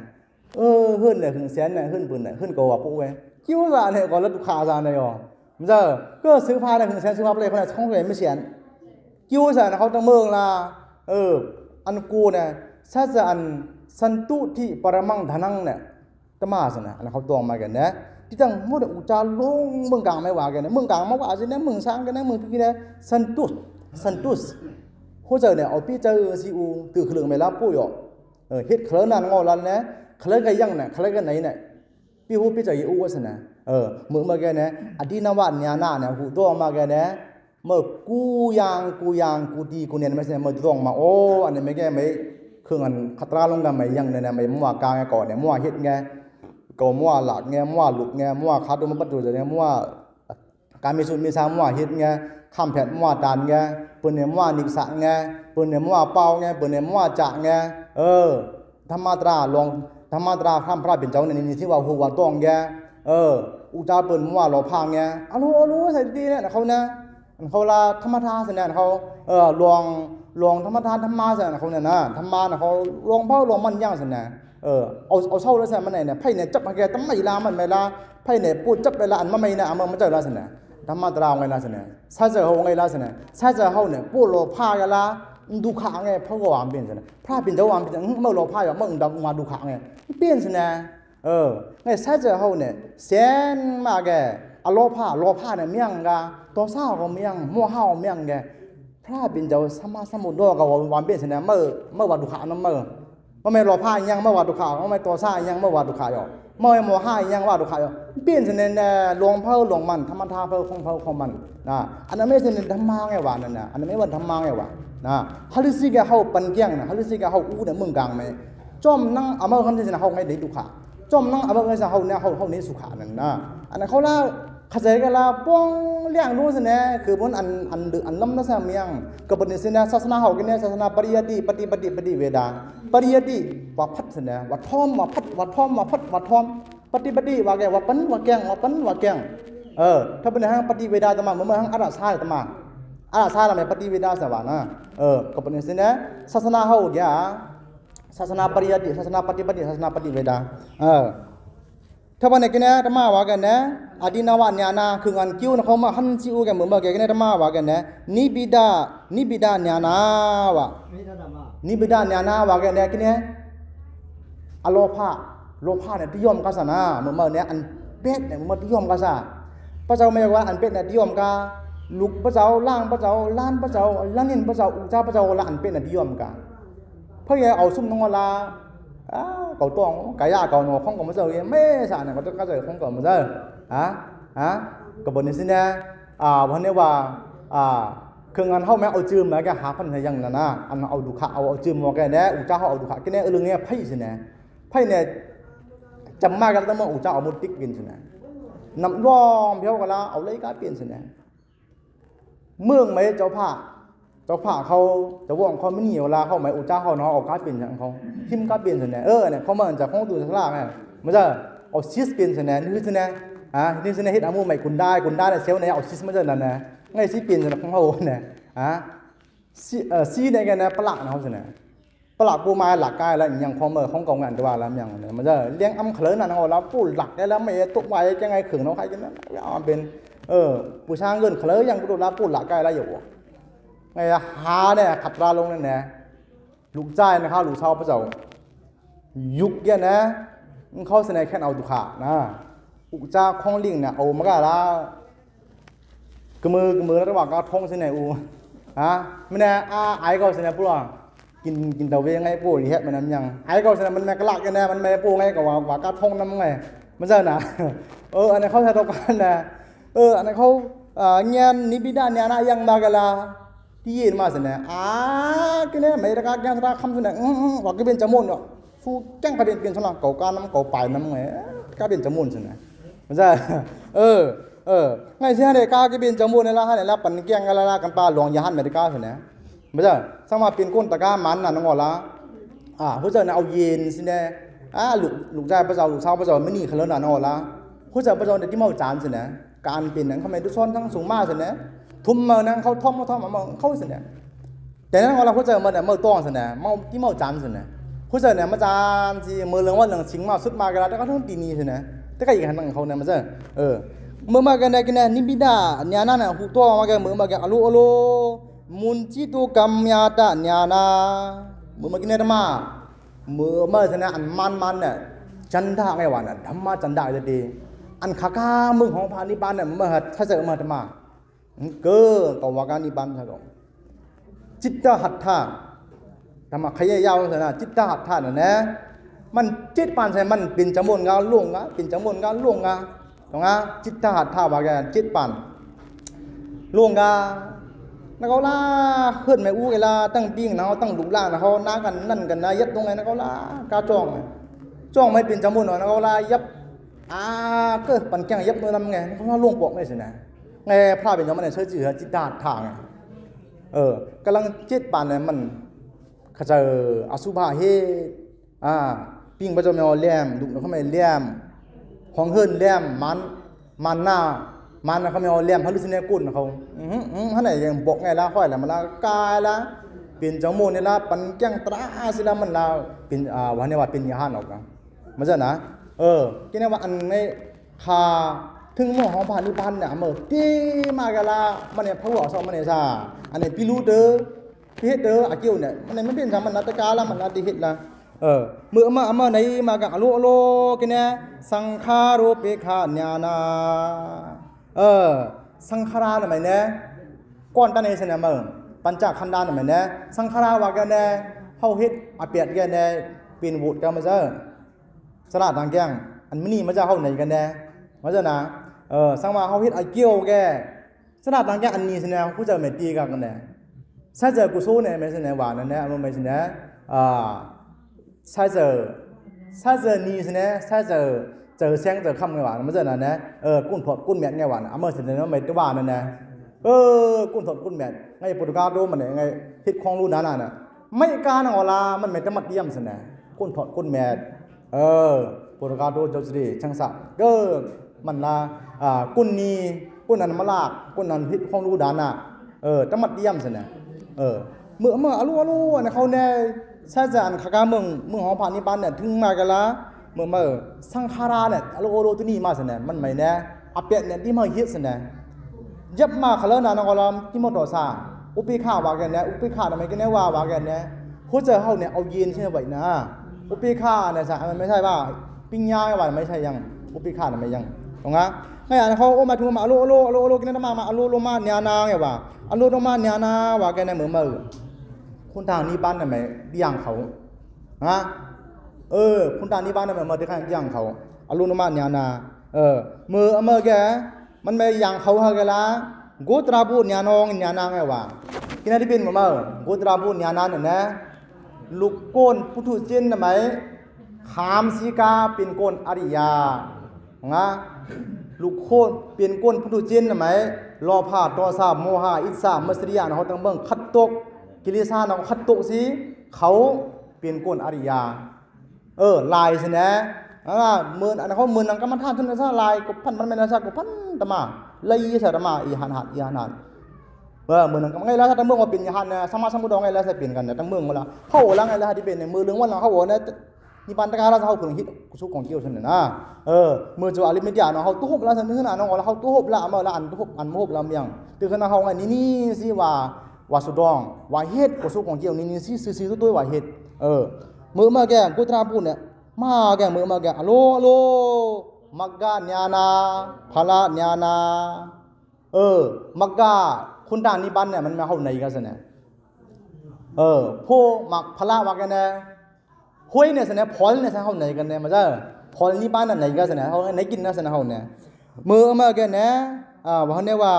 ขึ้นเนี่ยถึงเสียนเนี่ยขึ้นปืนเนี่ยขึ้นกว่าปุ๊บเว้ยจิ้วซาเนี่ยก่อนแล้วตุขาซาเนี่ยอ๋อมันจะก็ซื้อผ้าเนี่ยถึงเสียนซื้อผ้าเลยคนเนี่ยช่องเลยไม่เสียนจิ้วซาเนี่ยเขาตั้งเมืองละอันกูเนี่ยถ้าจะอันสันตุที่ปรมังธนังเนี่ยตมาสินะอันเขาตวงมากันนะที่ตั้งมั่วแต่อุจาลงเมืองกลางไม่ว่ากันนะเมืองกลางไม่ว่าสินะเมืองช้างกันนะเมืองที่นี่สันตุสหัวใจเนี่ยเอาพี่เจอสิอูตื่นเครื่องไม่รับปุ้ยเฮ็ดเคลื่อนนั่นงอลันนะเคลื่อนกันยังเนี่ยเคลื่อนกันไหนเนี่ยพี่หูพี่เจออูว่าสินะเมืองมากันนะอดีตนวญญาณะเนี่ยหูตัวมากันนะเมื่อกูยางกูดีกูเนี่ยไม่ใช่เมื่อตัวมาอันนี้ไม่แก่ไม่เครื่องอันขัตราลงกันไม่ยังเนี่ยไม่มั่วกลางก่อนเนี่ยมั่วเฮ็ดไงก็มั่วหลักไงมั่วหลุกไงมั่วคัดมันปัจจุบันเนี่ยมั่วการมีสุดมีสามมั่วเฮ็ดไงข้ามแผ่นมั่วดานไงเปิ้นเนี่ยมั่วนิสะไงเปิ้นเนี่ยมั่วเป่าไงเปิ้นเนี่ยมั่วจะไงธรรมตราลงธรรมตราข้ามพระเป็นเจ้าเนี่ยนี่ที่ว่าหัวต้องไงอุตาเปิ้นมั่วหล่อพางไงอรู้ใส่ดีเนี่ยเขานะเขาละธรรมทานสินะเขาลวงธรรมทานธรรมะสินะเขาเนี่ยนะธรรมะนะเขาลวงเผาลวงมันย่างสินะเอาเช่าแล้วสิมันเนี่ยไพ่เนี่ยจับมาแกตั้งไม่ลามันไม่ลาไพ่เนี่ยพูดจับไปละอันมันไม่นะมันเจอแล้วสินะธรรมะตราไงละสินะซาเจอเขาไงละสินะซาเจอเขาเนี่ยพูดโลภะกันละดูขาไงพระก็วางเปลี่ยนสินะพระเป็นเจ้าวางเปลี่ยนเมื่อโลภะอย่างเมื่อดำมาดูขาไงเปลี่ยนสินะไงซาเจอเขาเนี่ยเสียนมาแกโลภะเนี่ยเมี่ยงกาตัวซ่าก็เมี่ยงมั่วห้าวเมี่ยงแกพระเป็นเจ้าสมาสมุทรก็วางเปลี่ยนสินะเมื่อวันดูขานั่นเมื่อไม่รอผ้ายังเมื่อวาดุขาเมื่อไม่ตัวซ่ายังเมื่อวาดุขาอยู่เมื่อไม่โมห้ายังวาดุขาอยู่เปลี่ยนเสนเนี่ยหลวงพ่อหลวงมันธรรมทานเพิ่มของมันนะอันนั้นไม่เสนธรรมะไงวะนั่นนะอันนั้นไม่ว่าธรรมะไงวะนะฮัลลิสิกะเขาปันเกียงนะฮัลลิสิกะเขาอู้เนี่ยเมืองกลางไหมจอมนั่งอเมริกันที่จะเขาไม่ได้ดุขาจอมนั่งอเมริกันที่เขาเนี่ยเขานี้สุขานั่นนะอันนั้นเขาละขจายกันละป้องเลี้ยงรู้สินะคือบนอันล้ำนั่นสิเมียงกับบนสินะศาสนาเขากันเนี่ยศาสนาปริยัติปฏิเวดาปริยัติว่าพัดสินะว่าทอมว่าพัดว่าทอมว่าพัดว่าทอมปฏิว่าแกว่าปั้นว่าแกงว่าปั้นว่าแกงถ้าเป็นทางปฏิเวดาตมาเมื่อทางอาราซาตมาอาราซาเราไม่ปฏิเวดาสวานะกับบนสินะศาสนาเขาแกศาสนาปริยัติศาสนาปฏิศาสนาปฏิเวดาถ้าวันไหนกันนะธรรมะว่ากันนะอดีนาวญาณาคืองานคิวนะเขามาหันซิวกันเหมือนเมื่อกี้กันนะธรรมะว่ากันนะนิบิดาญาณาวะนิบิดาญาณาวะกันนะกันนะอโลภะเนี่ยที่ยอมกันซะนะเหมือนเนี่ยอันเป็ดเนี่ยมันที่ยอมกันซะพระเจ้าไม่ว่าอันเป็ดเนี่ยที่ยอมกันลูกพระเจ้าล่างพระเจ้าล้านพระเจ้าล้านนินพระเจ้าอุจาพระเจ้าละอันเป็ดเนี่ยที่ยอมกันเพราะยังเอาซุ่มน้องละcậu tuồng cái cậu nó không có bao giờ mê sản này có tất cả rồi không có bao giờ cậu bọn xin nè vấn đề làคืองานเขาแม้เอาจืมมาแกหาพันธุ์ยังนั่นนะอันเอาดูขาเอาจืมมาแกเนี่ยอุจจาเขาเอาดูขาแกเนี่ยเรื่องเนี้ยไพ่สินะไพ่เนี่ยจำมากกันตั้งแต่อุจจาเอามุดติ๊กกินสินะนำร้องเพี้ยวกันละเอาเลยก็เปลี่ยนสินะเมืองไม่เจ้าผ้าเขาจะว่องเขาไม่เหนียวลาเขาไม่อุจจาเขาเนาะเอาการเปลี่ยนอย่างเขาทิมการเปลี่ยนสินะเนี่ยเขามาจากห้องดูสลากไงมันจะเอาซิสเปลี่ยนสินะนี่สินะนี่สินะเฮ็ดอามูใหม่คุณได้เนี่ยเซลล์เนี่ยเอาซิสมาจากนั่นนะไงซิเปลี่ยนสินะของเขาเนี่ยซีเนี่ยกันนะปลักนะเขาสินะปลักปูมาหลักกายแล้วอย่างของเมื่อของกองงานตัวแล้วอย่างเนี่ยมันจะเลี้ยงอ้ำเคลิ้นนั่นเขาแล้วปูหลักได้แล้วไม่ตุกไว้จะไงขึงเขาใครกันนะเอาเป็นปูช้างเงินเคลิ้นยังปูแล้วปูหลักกายแล้วอยู่ไงหาเนี่ยขับราลงนั่นแหละลูกใจนะครับลูกชาวพระเจ้ายุกเนี่ยนะเขาเสนอแค่เอาตุขานะอุจจาคล้องลิงเนี่ยเอามาก็แล้วกมือระหว่างก็ท่องเสนอไม่แน่ไอ้ก็เสนอพูดว่ากินเตาเวงไงพูดอย่างเงี้ยมันนั่นยังไอ้ก็เสนอมันแม่กระลักกันแน่มันแม่พูดไงก็ว่าก็ท่องนั่นไง มันจะนะอันนี้เขาใช้ตกันนะอันนี้เขาเงี้ยนิบิดาเนี่ยนะยังมากันละที่ยินมาสินะก็เนี่ยไม่ได้การสร้างคำสินะว่าก็เป็นจมูกเนาะฟูแก้งประเด็นเป็นสลักเก่าการน้ำเก่าปลายน้ำไงก็เป็นจมูกสินะมันจะไงเสียเนี่ยก็เป็นจมูกนี่ละฮะเนี่ยละปั่นแก้งกันละกันปลาหลวงยาหันไม่ได้ก้าสินะมันจะสมาเป็นก้นตะก้ามันน่ะน้องละผู้เจ้าเนี่ยเอาเย็นสินะลูกใจพระเจ้าลูกสาวพระเจ้าไม่หนีเขาแล้วน่ะน้องละผู้เจ้าพระเจ้าเนี่ยที่เมาจานสินะการเป็นนั้นทำไมทุกซ้อนทั้งสูงมากสินะทุ่มมานั่งเขาท่อมมาเขาสินะแต่นั้นเราผู้เจ้ามันเนี่ยเมาต้องสินะเมาที่เมาจานสินะผู้เจ้าเนี่ยมาจานสิมือเรื่องว่าเรื่องชิงมาสุดมากันแล้วแต่ก็ต้องตีนี้สินะแต่ก็อีกหันของเขาเนี่ยมันจะเมื่อมากันได้กันเนี่ยนิบิดาเนี่ยนั่นน่ะหูตัวมากันเมื่อมากันอโลมุนจิตุกัมยาตะเนี่ยนะเมื่อมากินเนี่ยธรรมะเมื่อมาสินะอันมันเนี่ยจันทาไงวะน่ะธรรมะจันทาจะดีอันข้ามึงของพานิบานเนี่ยมาถ้าจะมาธรรมะเกิดต่อว่าการนิบานซะก่อนจิตตหัตถะธรรมะขยายยาวซะนะจิตตหัตถะน่ะนะมันจิตปานใช่มันเป็นจมูกงาล่วงงาเป็นจมูกงาล่วงงาตรงอ่ะจิตตหัตถะว่าแกจิตปานล่วงงานักเขาล่าขึ้นไม่อู้เวลาตั้งปิ้งนะเขาตั้งลูกล่างนะเขาน้ากันนั่นกันนะยัดตรงไหนนักเขาล่ากาจ้องไม่เป็นจมูกหน่อยนักเขาล่ายับก็ปั่นแกงยับตัวน้ำไงเขาล่าล่วงปอกไม่ใช่นะไงพระเป็นยังมันเนี่ยเชื่อจืดจิตตหัตถะไงกำลังจิตปานเนี่ยมันเขาจะอสุภะเฮปิ้งประจำเอาแหลมดุเขาไม่แหลมของเฮินแหลมมันหน้ามันเขาไม่เอาแหลมพระฤาษีเนี่ยกุนเขาท่านไหนยังบอกไงละห้อยละมันละกายละเป็นจมูกเนี่ยละปั่นแกงตราสิละมันละเป็นวันนี้ว่าเป็นยาหันออกนะมันจะนะกินเนี่ยว่าอันในคาถึงหม้อของผ่านนิพพานเนี่ยเมื่อที่มากันละมันเนี่ยพระหัวสองมันเนี่ยซาอันนี้พี่รู้เด้อพี่เฮ็ดเด้ออาเกี่ยวเนี่ยมันเนี่ยมันเป็นสามันนัตกาละมันนัตติเฮ็ดละเมื่อมาในมากันอโลกินเนี่ยสังขารโรเปขาญาณาสังขาราหน่อยเนี่ยก้อนตาเนี่ยเสนอมาปัญจขันธ์หน่อยเนี่ยสังขาราว่ากันเนี่ยเฮาเฮ็ดอาเปียดกันเนี่ยเป็นวุฒิกันมาซะสลาดทางแกงอันนี้มาจะเฮาไหนกันเนี่ยมาจะนะสังว่าเฮาเฮ็ดอาเกี่ยวแกสลาดทางแกงอันนี้เสนอผู้จะไม่ตีกันเนี่ยถ้าเจอกุศลเนี่ยไม่เสนอว่านั่นเนี่ยมันไม่เสนอถ้าเจอนี่สินะถ้าเจอแสงเจอค่ำไงวะมันจะนั่นนะกุ้นถอดกุ้นแมทไงวะนะเมื่อสินะไม่ตัวว่านั่นนะกุ้นถอดกุ้นแมทไงโปรตุเกสโดมันไงฮิตของรู้นั่นน่ะไม่การอลามันไม่จะมัดเยี่ยมสินะกุ้นถอดกุ้นแมทโปรตุเกสโดเจ้าสิช่างสักมันละกุ้นนี้กุ้นนั้นมาลากกุ้นนั้นฮิตของรู้ด้านน่ะจะมัดเยี่ยมสินะเมื่ออลูนะเขาเนี่ยใช่จะอันข้ามึงหอผ่านนิพพานเนี่ยถึงมากันละเมื่อสังขาราเนี่ยอโลตัวนี้มาสินะมันไม่แน่อาเปียเนี่ยที่มาเยอะสินะยับมาขลุ่นนะน้องกอลามที่มาต่อซาอุปิขาว่ากันเนี่ยอุปิขาทำไมกันเนี่ยว่ากันเนี่ยเขาเจอเขาเนี่ยเอาเย็นใช่ไหมนะอุปิขาเนี่ยซะมันไม่ใช่ว่าปิ้งย่างว่าไม่ใช่ยังอุปิขาเนี่ยไม่ยังตรงนั้นไงอ่ะเขามาถึงมาอโลกันเนี่ยมาอโลมาเนียนาไงว่าอโลมาเนียนาว่ากันเนี่ยเหมือนคุณทางนี้บ้านน่ะไหมเลี้ยงเขาคุณทางนี้บ้านน่ะไหมมาที่ข้างเลี้ยงเขาอารมณ์มาเนี่ยนะเมื่อแกมันไม่ยังเขาฮะแกละกูตราบูเนี่ยน้องเนี่ยนางไงวะกินอะไรเป็นมากูตราบูเนี่ยนางเนี่ยนะลูกโกนพุทธเจนน่ะไหมขามสีกาเป็นโกนอริยาลูกโคนเป็นโกนพุทธเจนน่ะไหมรอพาตอซาโมหะอิสามัสริยาเขาตั้งเบิ่งคัดตกกิเลสาเราคัดตุสิเขาเปลี่ยนก้นอริยาลายสินะเมื่ออันเขาเมื่อนังกรรมฐานทุนซะลายก็พันมันไม่น่าซะก็พันตมาเลยสะตมาอีหันหัดอีหันหันเมื่อนังไงแล้วถ้าตั้งเมืองว่าเป็นยหันเนี่ยสมาสมุดองไงแล้วจะเปลี่ยนกันเนี่ยตั้งเมืองเวลาเขาโหลังไงแล้วที่เป็นในมือเรื่องวันเราเขาโหเนี่ยนิพานตะการเราเขาคนฮิตกุศลของเกี่ยวชนเนี่ยนะมือจูอาริมิตยาเนาะเขาตู้หบแล้วสันนิษฐานเนาะเขาตู้หบละเมื่อละอันตู้หบอันหบละเมียงตื่นขึ้นมาเขาไงนี่สิว่าสุดองว่าเฮ็ดกุศลของเกี่ยวนี่สิตัวว่าเฮ็ดมือมาแกกุตราพูดเนี่ยมาแกมือมาแกอโลมักกะญาณาภละญาณามักกะคุณทางนิพพานเนี่ยมันมาเข้าในกันซะเนี่ยผู้มักภละว่ากันเนี่ยห้วยเนี่ยซะเนี่ยพอลเนี่ยซะเข้าในกันเนี่ยมาจ้ะ พอนี่บ้านไหนก็สนะเฮาไหนกินนะสนะเฮาเนี่ยมือมาแกนะว่าเนี่ยว่า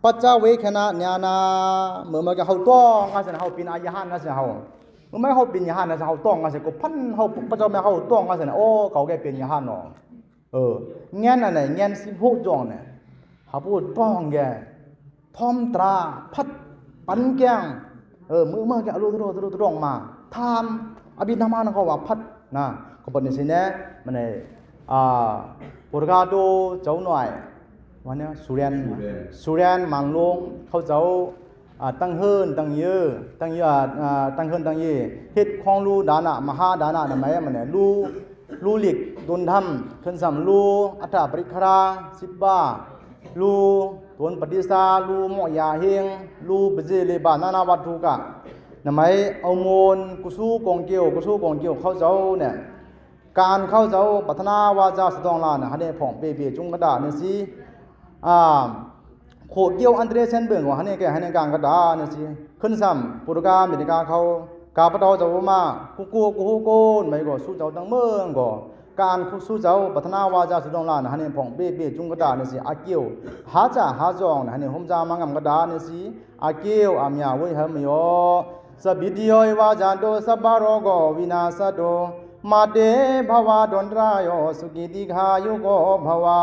ปัจจเวคณะญาณามือมาแกเฮาต้องก็สนะเฮาเป็นอายหานนะสนะเฮามือไม่เฮาเป็นญาณนะเฮาต้องก็สก็พันเฮาปัจจแม่เฮาต้องก็สนะโอ้เขาแกเป็นญาณเนาะแง่นอันไหนแง่น16จองเนี่ยเฮาพูดต้องแกทอมตราพัดปันแกงมือมาแกรู้ตรงมาทามอภิธรรมานก็ว่าพัดนะก็ปนสิเนี่ยมันปุรกาโตเจ้าหน่อยวันนี้สุเรียนมังลงเขาเจ้าตั้งเฮิรนตั้งเยอะตั้งเฮ็ดของรู้ดานะมหาดานะนำไมมันเนี่ยรู้หลิกดนธรรมขึ้นสำรู้อัตถปริครา10บารู้ตนปฏิสารู้หมอยาเฮงรู้บเจเลบานานาวัตถุกะนำไมเอามนกุสู้กองเกี่ยวเขาเจ้าเนี่ยการเข้าเจ้าปัฒนาวาจาสตองลานะฮะเนี่ยผ่องเปจุงกระดาเนี่ยสิโคเกี่ยวอันเดรเซนเบิ่งว่าฮะเนี่ยแกฮะเนี่ยกลางกระดาเนี่ยสิขึ้นซ้ำปุรกาเมริกาเขากาปะตอเจ้ามากูโกนไม่ก็สู้เจ้าตั้งเมืองก็การสู้เจ้าปัฒนาวาจาสตองลานะฮะเนี่ยผ่องเปจุงกระดาเนี่ยสิอาเกี่ยวหาจองนะฮะเนี่ยหมจามางำกระดาเนี่ยสิอาเกี่ยวอามยาเวยหะมยอสบิดิโยวาจันโตสัพพะโรโกวินาศโตมาเตภวาดนรายโยสุกิติขายุโกภวา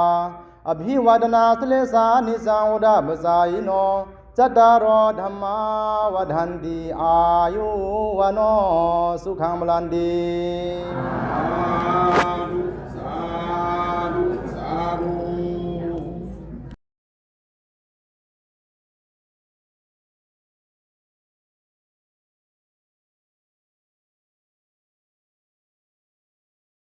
อภิวาดนาสเลสานิสังอุดาบสายโนจัตตารโธัมมาวทันติอายุวโนสุขังมลันติ